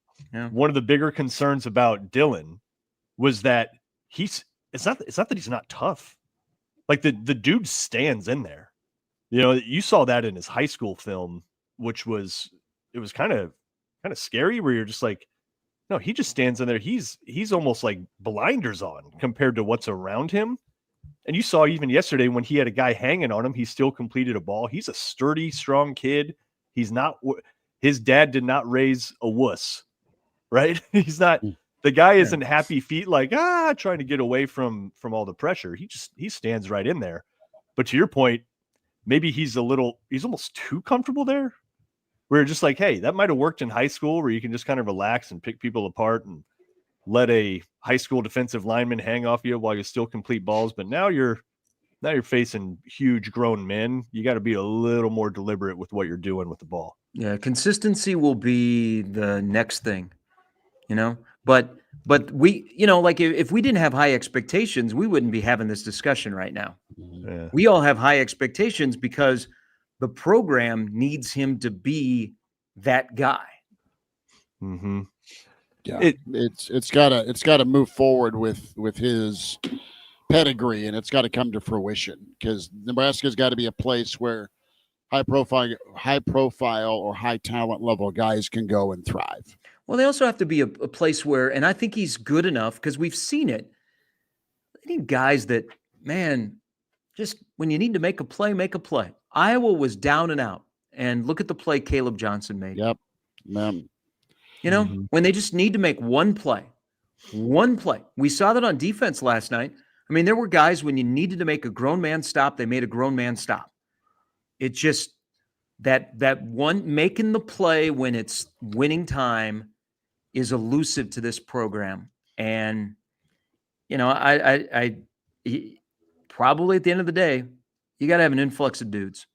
one of the bigger concerns about Dylan was that it's not that he's not tough. Like, the dude stands in there. You know, you saw that in his high school film, which was kind of scary, where you're just like, no, he just stands in there. He's almost like blinders on compared to what's around him. And you saw even yesterday when he had a guy hanging on him, he still completed a ball. He's a sturdy, strong kid. His dad did not raise a wuss, right? He's not, the guy isn't happy feet like, trying to get away from all the pressure. He stands right in there. But to your point, maybe he's almost too comfortable there. we're just like, hey, that might have worked in high school where you can just kind of relax and pick people apart and let a high school defensive lineman hang off you while you still complete balls. But now you're facing huge grown men. You got to be a little more deliberate with what you're doing with the ball. Yeah, consistency will be the next thing, But we, like if we didn't have high expectations, we wouldn't be having this discussion right now. Yeah. We all have high expectations because the program needs him to be that guy. Mm-hmm. Yeah, it's gotta move forward with his pedigree, and it's got to come to fruition because Nebraska's got to be a place where high profile or high talent level guys can go and thrive. Well, they also have to be a place where, and I think he's good enough because we've seen it. They need guys that, man, just when you need to make a play, make a play. Iowa was down and out, and look at the play Caleb Johnson made. Yep. When they just need to make one play. We saw that on defense last night. I mean, there were guys when you needed to make a grown man stop, they made a grown man stop. It just that one making the play when it's winning time is elusive to this program. And, I probably at the end of the day, you got to have an influx of dudes.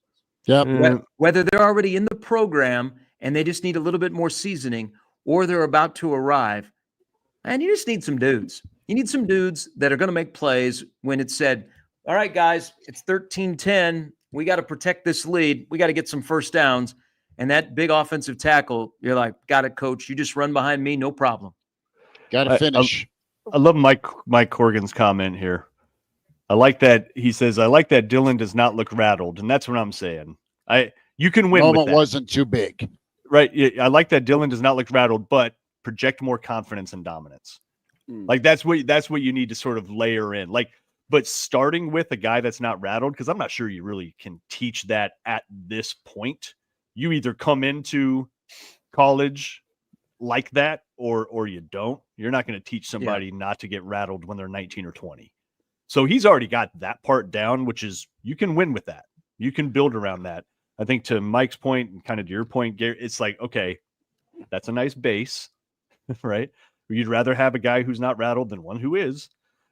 Yep. Whether they're already in the program and they just need a little bit more seasoning or they're about to arrive, and you just need some dudes. You need some dudes that are going to make plays when it's said, all right, guys, it's 13-10. We got to protect this lead. We got to get some first downs. And that big offensive tackle, you're like, got it, coach. You just run behind me. No problem. Got to finish. I love Mike Corrigan's comment here. I like that. He says, I like that Dylan does not look rattled. And that's what I'm saying. You can win with that. Wasn't too big. Right. I like that Dylan does not look rattled, but project more confidence and dominance. Like that's what you need to sort of layer in. Like, but starting with a guy that's not rattled, because I'm not sure you really can teach that at this point. You either come into college like that or you don't. You're not going to teach somebody not to get rattled when they're 19 or 20. So he's already got that part down, which is you can win with that. You can build around that. I think to Mike's point and kind of to your point, Gary, it's like, okay, that's a nice base, right? You'd rather have a guy who's not rattled than one who is.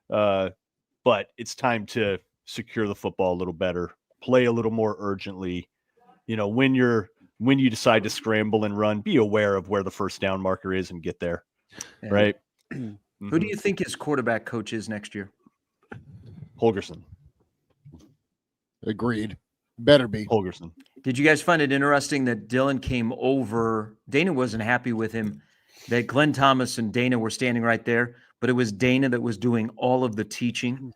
But it's time to secure the football a little better, play a little more urgently. When you decide to scramble and run, be aware of where the first down marker is and get there. Yeah. Right. Who do you think his quarterback coach is next year? Holgerson. Agreed. Better be Holgerson. Did you guys find it interesting that Dylan came over? Dana wasn't happy with him, that Glenn Thomas and Dana were standing right there, but it was Dana that was doing all of the teaching.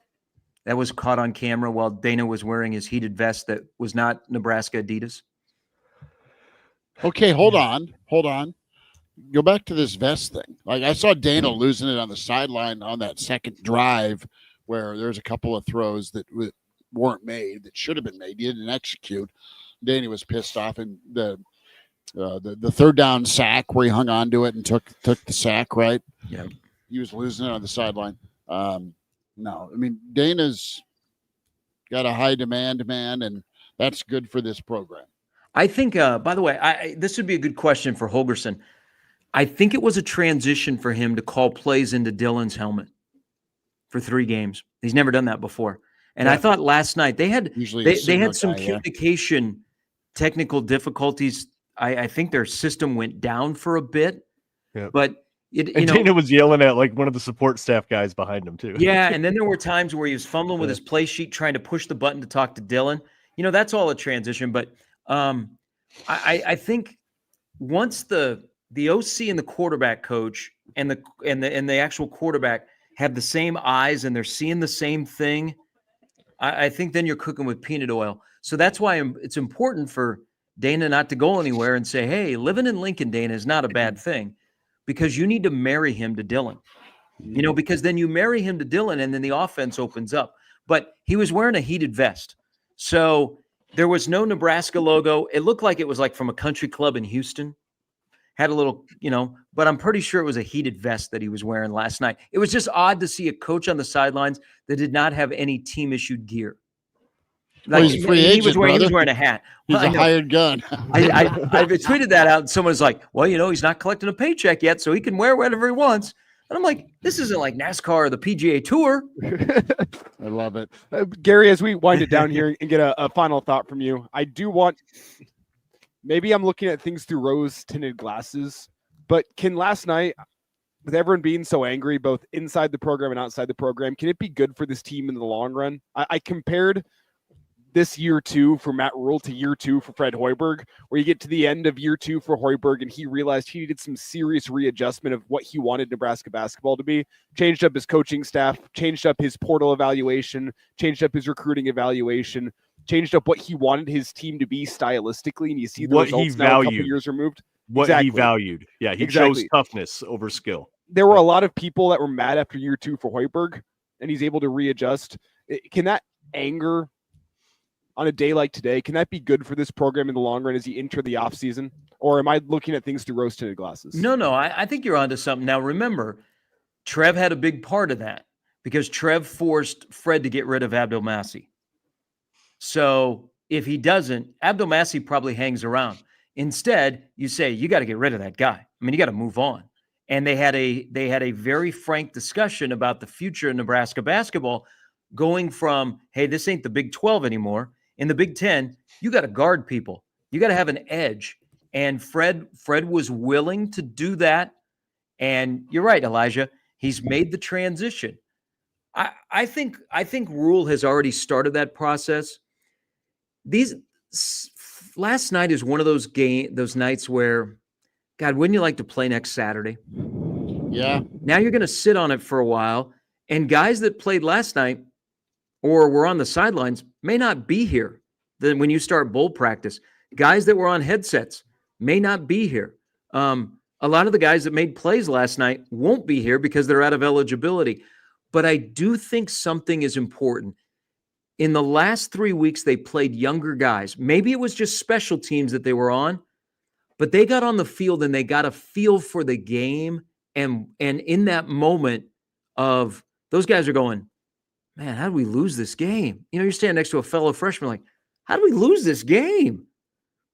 That was caught on camera while Dana was wearing his heated vest that was not Nebraska Adidas. Okay, hold on. Go back to this vest thing. Like I saw Dana losing it on the sideline on that second drive where there's a couple of throws that weren't made that should have been made. He didn't execute. Dana was pissed off, and the third down sack where he hung on to it and took the sack, right? Yeah. He was losing it on the sideline. No, I mean, Dana's got a high demand man, and that's good for this program. I think, by the way, this would be a good question for Holgerson. I think it was a transition for him to call plays into Dylan's helmet for 3 games. He's never done that before. And I thought last night they had some communication technical difficulties. I think their system went down for a bit, but Dana was yelling at like one of the support staff guys behind him too. Yeah, and then there were times where he was fumbling with his play sheet, trying to push the button to talk to Dylan. That's all a transition. But I think once the OC and the quarterback coach and the actual quarterback have the same eyes and they're seeing the same thing, I think then you're cooking with peanut oil. So that's why it's important for Dana not to go anywhere and say, hey, living in Lincoln, Dana, is not a bad thing, because you need to marry him to Dylan, because then you marry him to Dylan and then the offense opens up. But he was wearing a heated vest. So there was no Nebraska logo. It looked like it was like from a country club in Houston. Had a little, but I'm pretty sure it was a heated vest that he was wearing last night. It was just odd to see a coach on the sidelines that did not have any team-issued gear. Like, he's a free agent, he was wearing a hat. He's a hired gun. I tweeted that out, and someone's like, well, he's not collecting a paycheck yet, so he can wear whatever he wants. And I'm like, this isn't like NASCAR or the PGA Tour. I love it. Gary, as we wind it down here and get a final thought from you, I do want, maybe I'm looking at things through rose-tinted glasses, but can last night, with everyone being so angry, both inside the program and outside the program, can it be good for this team in the long run? I compared this year 2 for Matt Rule to year 2 for Fred Hoiberg, where you get to the end of year 2 for Hoiberg and he realized he needed some serious readjustment of what he wanted Nebraska basketball to be, changed up his coaching staff, changed up his portal evaluation, changed up his recruiting evaluation, changed up what he wanted his team to be stylistically, and you see the results now a couple years removed. What he valued. Yeah, he chose toughness over skill. There were a lot of people that were mad after year 2 for Hoiberg, and he's able to readjust. Can that anger on a day like today, can that be good for this program in the long run as he enter the offseason? Or am I looking at things through rose-tinted glasses? No, I think you're onto something. Now, remember, Trev had a big part of that because Trev forced Fred to get rid of Abdelmassi. So if he doesn't, Abdelmassi probably hangs around. Instead, you say, you got to get rid of that guy. I mean, you got to move on. And they had a very frank discussion about the future of Nebraska basketball, going from, hey, this ain't the Big 12 anymore. In the Big 10, you got to guard people. You got to have an edge. And Fred was willing to do that. And you're right, Elijah. He's made the transition. I think Rule has already started that process. Last night is one of those nights where, God, wouldn't you like to play next Saturday? Yeah. Now you're going to sit on it for a while. And guys that played last night or were on the sidelines may not be here then when you start bowl practice. Guys that were on headsets may not be here. A lot of the guys that made plays last night won't be here because they're out of eligibility. But I do think something is important. In the last 3 weeks, they played younger guys. Maybe it was just special teams that they were on, but they got on the field and they got a feel for the game. And in that moment of those guys are going, man, how did we lose this game? You're standing next to a fellow freshman like, how did we lose this game?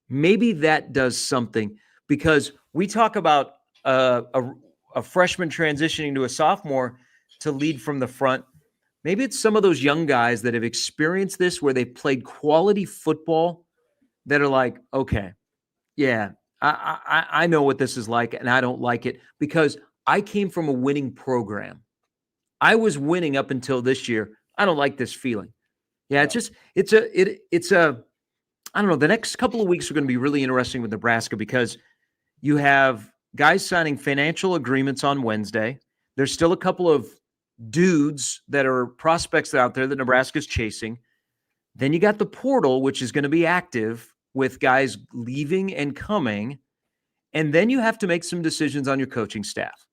Maybe that does something because we talk about a freshman transitioning to a sophomore to lead from the front. Maybe it's some of those young guys that have experienced this where they played quality football that are like, okay, yeah, I know what this is like and I don't like it because I came from a winning program. I was winning up until this year. I don't like this feeling. Yeah, it's a I don't know. The next couple of weeks are going to be really interesting with Nebraska because you have guys signing financial agreements on Wednesday. There's still a couple of dudes that are prospects out there that Nebraska's chasing. Then you got the portal, which is going to be active with guys leaving and coming. And then you have to make some decisions on your coaching staff.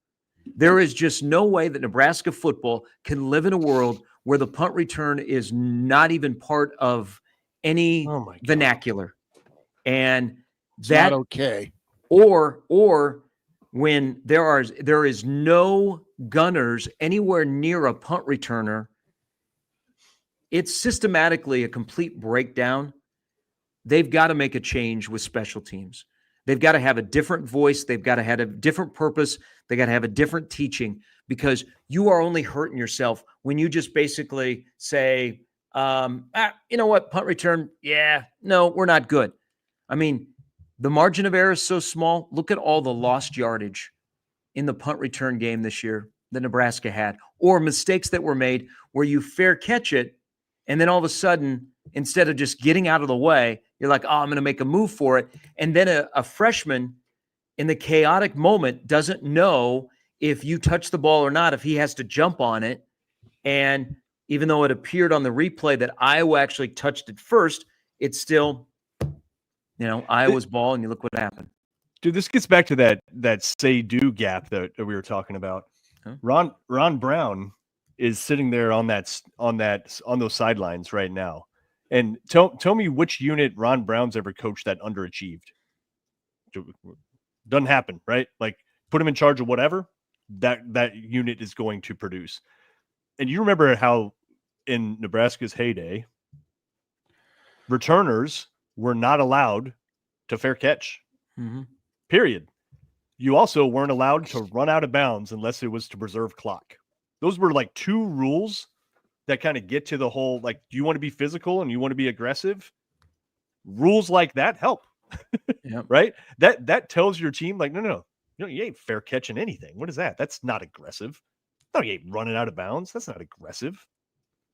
There is just no way that Nebraska football can live in a world where the punt return is not even part of any vernacular. And it's that not okay. Or when there is no gunners anywhere near a punt returner, it's systematically a complete breakdown. They've got to make a change with special teams. They've got to have a different voice. They've got to have a different purpose. They got to have a different teaching because you are only hurting yourself when you just basically say, you know what, punt return, yeah, no, we're not good. I mean, the margin of error is so small. Look at all the lost yardage in the punt return game this year that Nebraska had, or mistakes that were made where you fair catch it, and then all of a sudden, instead of just getting out of the way, you're like, oh, I'm going to make a move for it. And then a freshman in the chaotic moment doesn't know if you touch the ball or not, if he has to jump on it. And even though it appeared on the replay that Iowa actually touched it first, it's still, Iowa's ball, and you look what happened. Dude, this gets back to that say-do gap that we were talking about. Huh? Ron Brown is sitting there on those sidelines right now. And tell me which unit Ron Brown's ever coached that underachieved. Doesn't happen, right? Like, put him in charge of whatever, that unit is going to produce. And you remember how in Nebraska's heyday, returners were not allowed to fair catch. Mm-hmm. Period. You also weren't allowed to run out of bounds unless it was to preserve clock. Those were like 2 rules that kind of get to the whole, like, do you want to be physical and you want to be aggressive? Rules like that help. Yep. Right? That tells your team, like, no, you ain't fair catching anything. What is that? That's not aggressive. No, you ain't running out of bounds. That's not aggressive.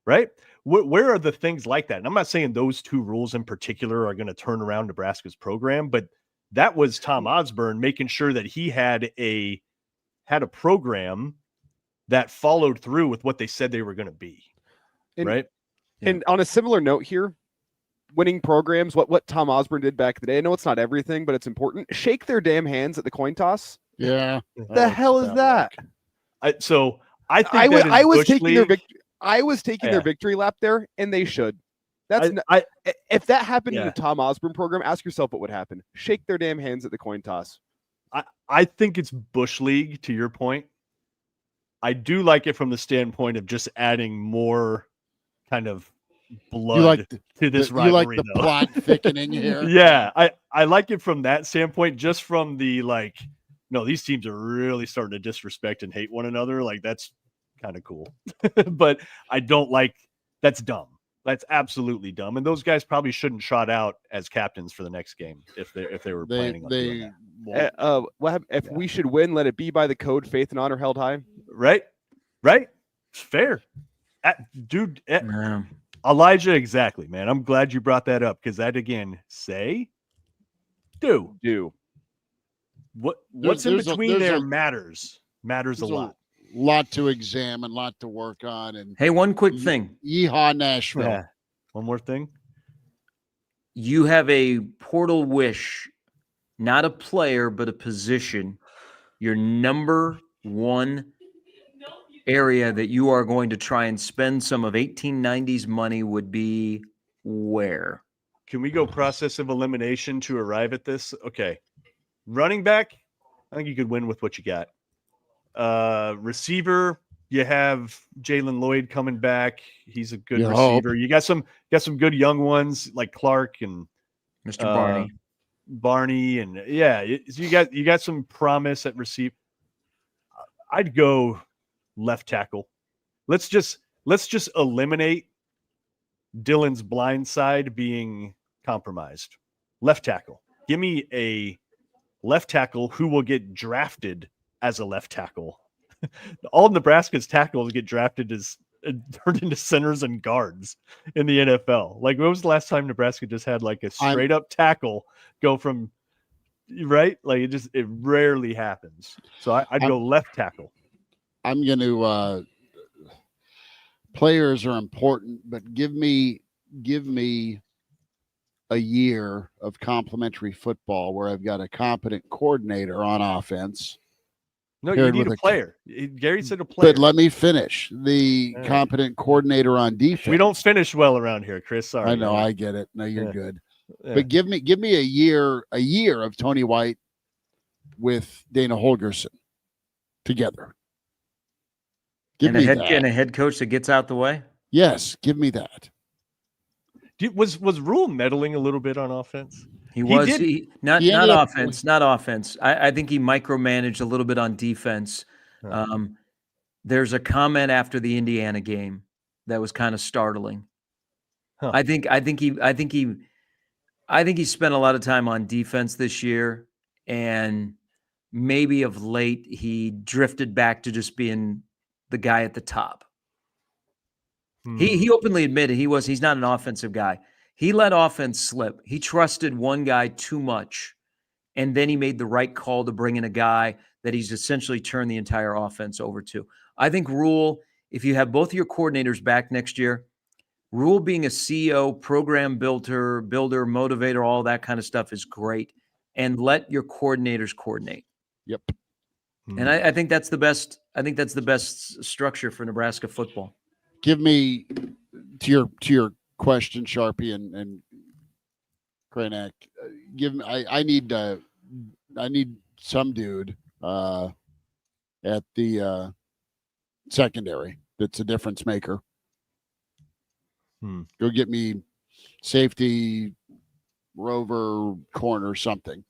Right? Where are the things like that? And I'm not saying those 2 rules in particular are going to turn around Nebraska's program, but that was Tom Osborne making sure that he had a program that followed through with what they said they were going to be. Right? And on a similar note here, winning programs, what Tom Osborne did back in the day, I know it's not everything, but it's important. Shake their damn hands at the coin toss. Yeah. The hell is that? I think I was taking their victory. I was taking their victory lap there, and they should. If that happened in a Tom Osborne program, ask yourself what would happen. Shake their damn hands at the coin toss. I think it's Bush League, to your point. I do like it from the standpoint of just adding more kind of blood to this rivalry. You like the plot thickening here? Yeah, I like it from that standpoint, just from the, like, no, these teams are really starting to disrespect and hate one another. Like, that's kind of cool. But I don't like, that's dumb. That's absolutely dumb. And those guys probably shouldn't trot out as captains for the next game if they were planning on doing that. If we should win, let it be by the code, faith and honor held high. Right? It's fair. Dude, Elijah, exactly, man. I'm glad you brought that up, because that, again, do. What's in between there matters a lot. Lot to examine, lot to work on. And hey, one quick thing. Yeehaw, Nashville. Yeah. One more thing. You have a portal wish, not a player, but a position. Your number one area that you are going to try and spend some of 1890's money would be where? Can we go process of elimination to arrive at this? Okay. Running back, I think you could win with what you got. Receiver, you have Jalen Lloyd coming back. He's a good receiver. You got some good young ones like Clark and Mr. Barney, and you got some promise at receiver. I'd go left tackle. Let's just eliminate Dylan's blind side being compromised. Left tackle. Give me a left tackle who will get drafted as a left tackle. All Nebraska's tackles get drafted as turned into centers and guards in the NFL. Like, when was the last time Nebraska just had like a straight up tackle go from right? Like, it rarely happens. So I'd go left tackle. I'm going to players are important, but give me a year of complimentary football where I've got a competent coordinator on offense. No, you need a player. Gary said a player. But let me finish. The competent coordinator on defense. We don't finish well around here, Chris. Sorry. I know. I get it. No, you're good. Yeah. But give me a year of Tony White with Dana Holgerson together. And a head coach that gets out the way? Yes, give me that. Was Rule meddling a little bit on offense? Not offense. I think he micromanaged a little bit on defense. There's a comment after the Indiana game that was kind of startling. I think he spent a lot of time on defense this year, and maybe of late he drifted back to just being the guy at the top. He openly admitted he's not an offensive guy. He let offense slip. He trusted one guy too much, and then he made the right call to bring in a guy that he's essentially turned the entire offense over to. I think Rule, if you have both of your coordinators back next year, Rule being a CEO, program builder, motivator, all that kind of stuff is great, and let your coordinators coordinate. Yep. And I think that's the best. I think that's the best structure for Nebraska football. Give me to your question, Sharpie and Kraynak. Give me. I need some dude at the secondary that's a difference maker. Go get me safety, rover, corner, something.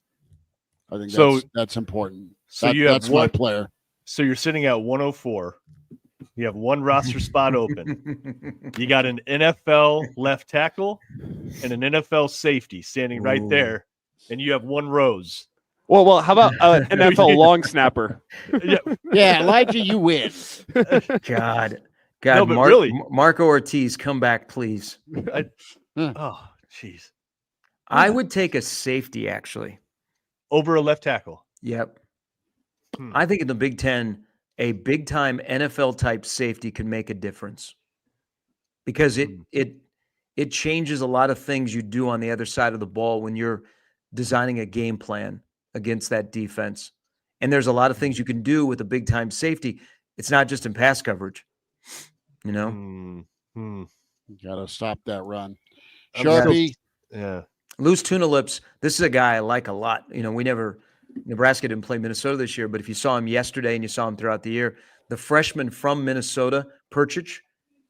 I think that's important. So that's my player. So you're sitting at 104. You have one roster spot open. You got an NFL left tackle and an NFL safety standing right there, and you have one rose. Well, how about an NFL long snapper? Yeah, Elijah, you win. God, no, but really, Marco Ortiz, come back, please. Oh, jeez. I would take a safety, actually. Over a left tackle? Yep. I think in the Big Ten, a big-time NFL-type safety can make a difference because it changes a lot of things you do on the other side of the ball when you're designing a game plan against that defense. And there's a lot of things you can do with a big-time safety. It's not just in pass coverage, you know? Got to stop that run. Sharpie. Yeah. Loose tuna lips. This is a guy I like a lot. You know, Nebraska didn't play Minnesota this year, but if you saw him yesterday and you saw him throughout the year, the freshman from Minnesota, Perchich.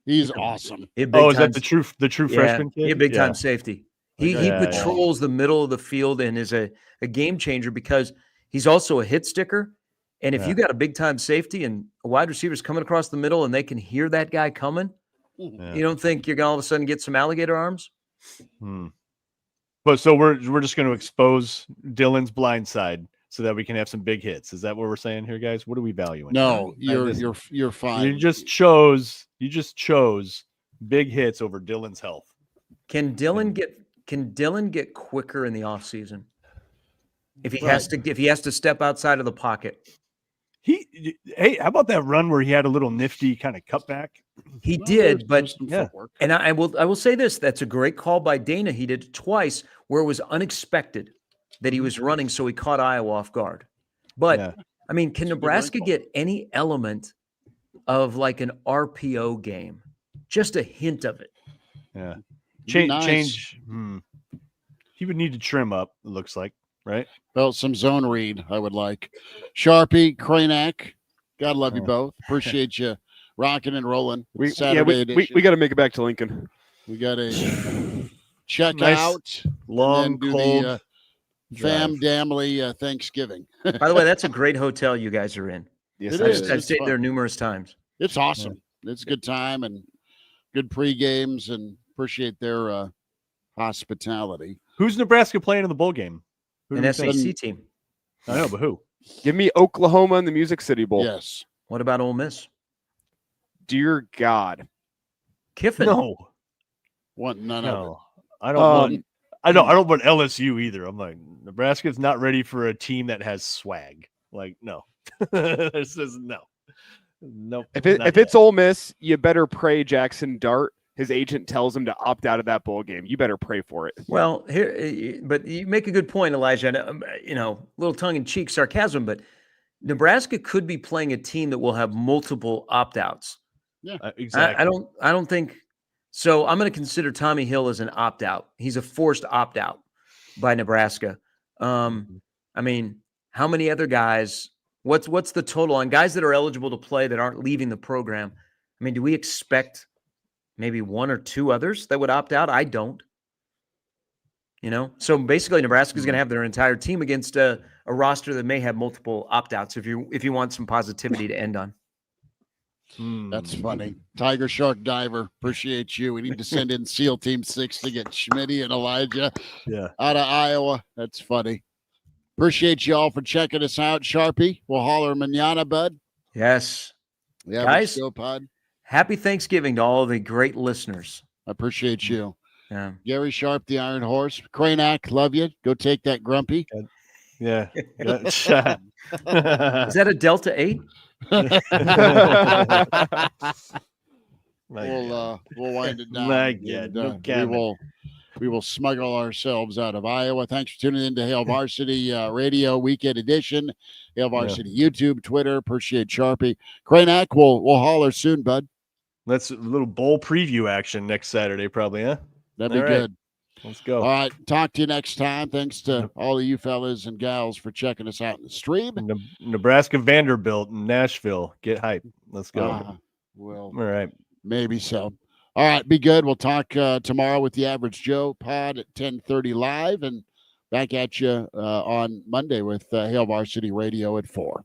He's awesome. Is that the true freshman kid? He's a big-time safety. He patrols the middle of the field and is a game changer because he's also a hit sticker. And if you got a big-time safety and a wide receiver's coming across the middle and they can hear that guy coming, you don't think you're going to all of a sudden get some alligator arms? But so we're just going to expose Dylan's blind side so that we can have some big hits. Is that what we're saying here, guys? What are we valuing? No, you're fine. You just chose big hits over Dylan's health. Can Dylan get quicker in the offseason? If he has to step outside of the pocket. Hey, how about that run where he had a little nifty kind of cutback? He did, but and I will say this: that's a great call by Dana. He did it twice where it was unexpected that he was running, so he caught Iowa off guard. But I mean, can Nebraska get any element of like an RPO game? Just a hint of it. Yeah, change. He would need to trim up. It looks like. Right? Well, some zone read I would like. Sharpie, Kraynak, God love you both. Appreciate you rocking and rolling. We got to make it back to Lincoln. We got to check out. Long, cold fam damly Thanksgiving. By the way, that's a great hotel you guys are in. Yes, I've stayed there numerous times. It's awesome. Yeah. It's a good time and good pre-games, and appreciate their hospitality. Who's Nebraska playing in the bowl game? An SEC team. I know, but who? Give me Oklahoma in the Music City Bowl. Yes. What about Ole Miss? Dear God. Kiffin. No. None of it. I don't want LSU either. I'm like, Nebraska's not ready for a team that has swag. Like, no. This is no. If it's Ole Miss, you better pray Jackson Dart, his agent, tells him to opt out of that bowl game. You better pray for it. Well, but you make a good point, Elijah. You know, a little tongue-in-cheek sarcasm, but Nebraska could be playing a team that will have multiple opt-outs. Yeah, exactly. I don't think so. I'm going to consider Tommy Hill as an opt-out. He's a forced opt-out by Nebraska. I mean, how many other guys? What's the total on guys that are eligible to play that aren't leaving the program? I mean, do we expect maybe one or two others that would opt out? I don't. You know, so basically Nebraska is going to have their entire team against a roster that may have multiple opt-outs if you want some positivity to end on. That's funny. Tiger Shark Diver, appreciate you. We need to send in SEAL Team 6 to get Schmidt and Elijah out of Iowa. That's funny. Appreciate you all for checking us out. Sharpie, we'll holler manana, bud. Yes. Yeah, guys, pod. Happy Thanksgiving to all of the great listeners. I appreciate you. Yeah. Gary Sharp, the Iron Horse. Kraynak, love you. Go take that grumpy. Yeah. Is that a Delta 8? We'll wind it down. We will smuggle ourselves out of Iowa. Thanks for tuning in to Hail Varsity Radio Weekend Edition. Hail Varsity YouTube, Twitter. Appreciate Sharpie. Kraynak, we'll holler soon, bud. That's a little bowl preview action next Saturday, probably, huh? That'd be good. Let's go. All right. Talk to you next time. Thanks to all of you fellas and gals for checking us out in the stream. Nebraska, Vanderbilt, and Nashville. Get hype. Let's go. Well, all right. Maybe so. All right, be good. We'll talk tomorrow with the Average Joe pod at 10:30 live, and back at you on Monday with Hail Varsity Radio at 4.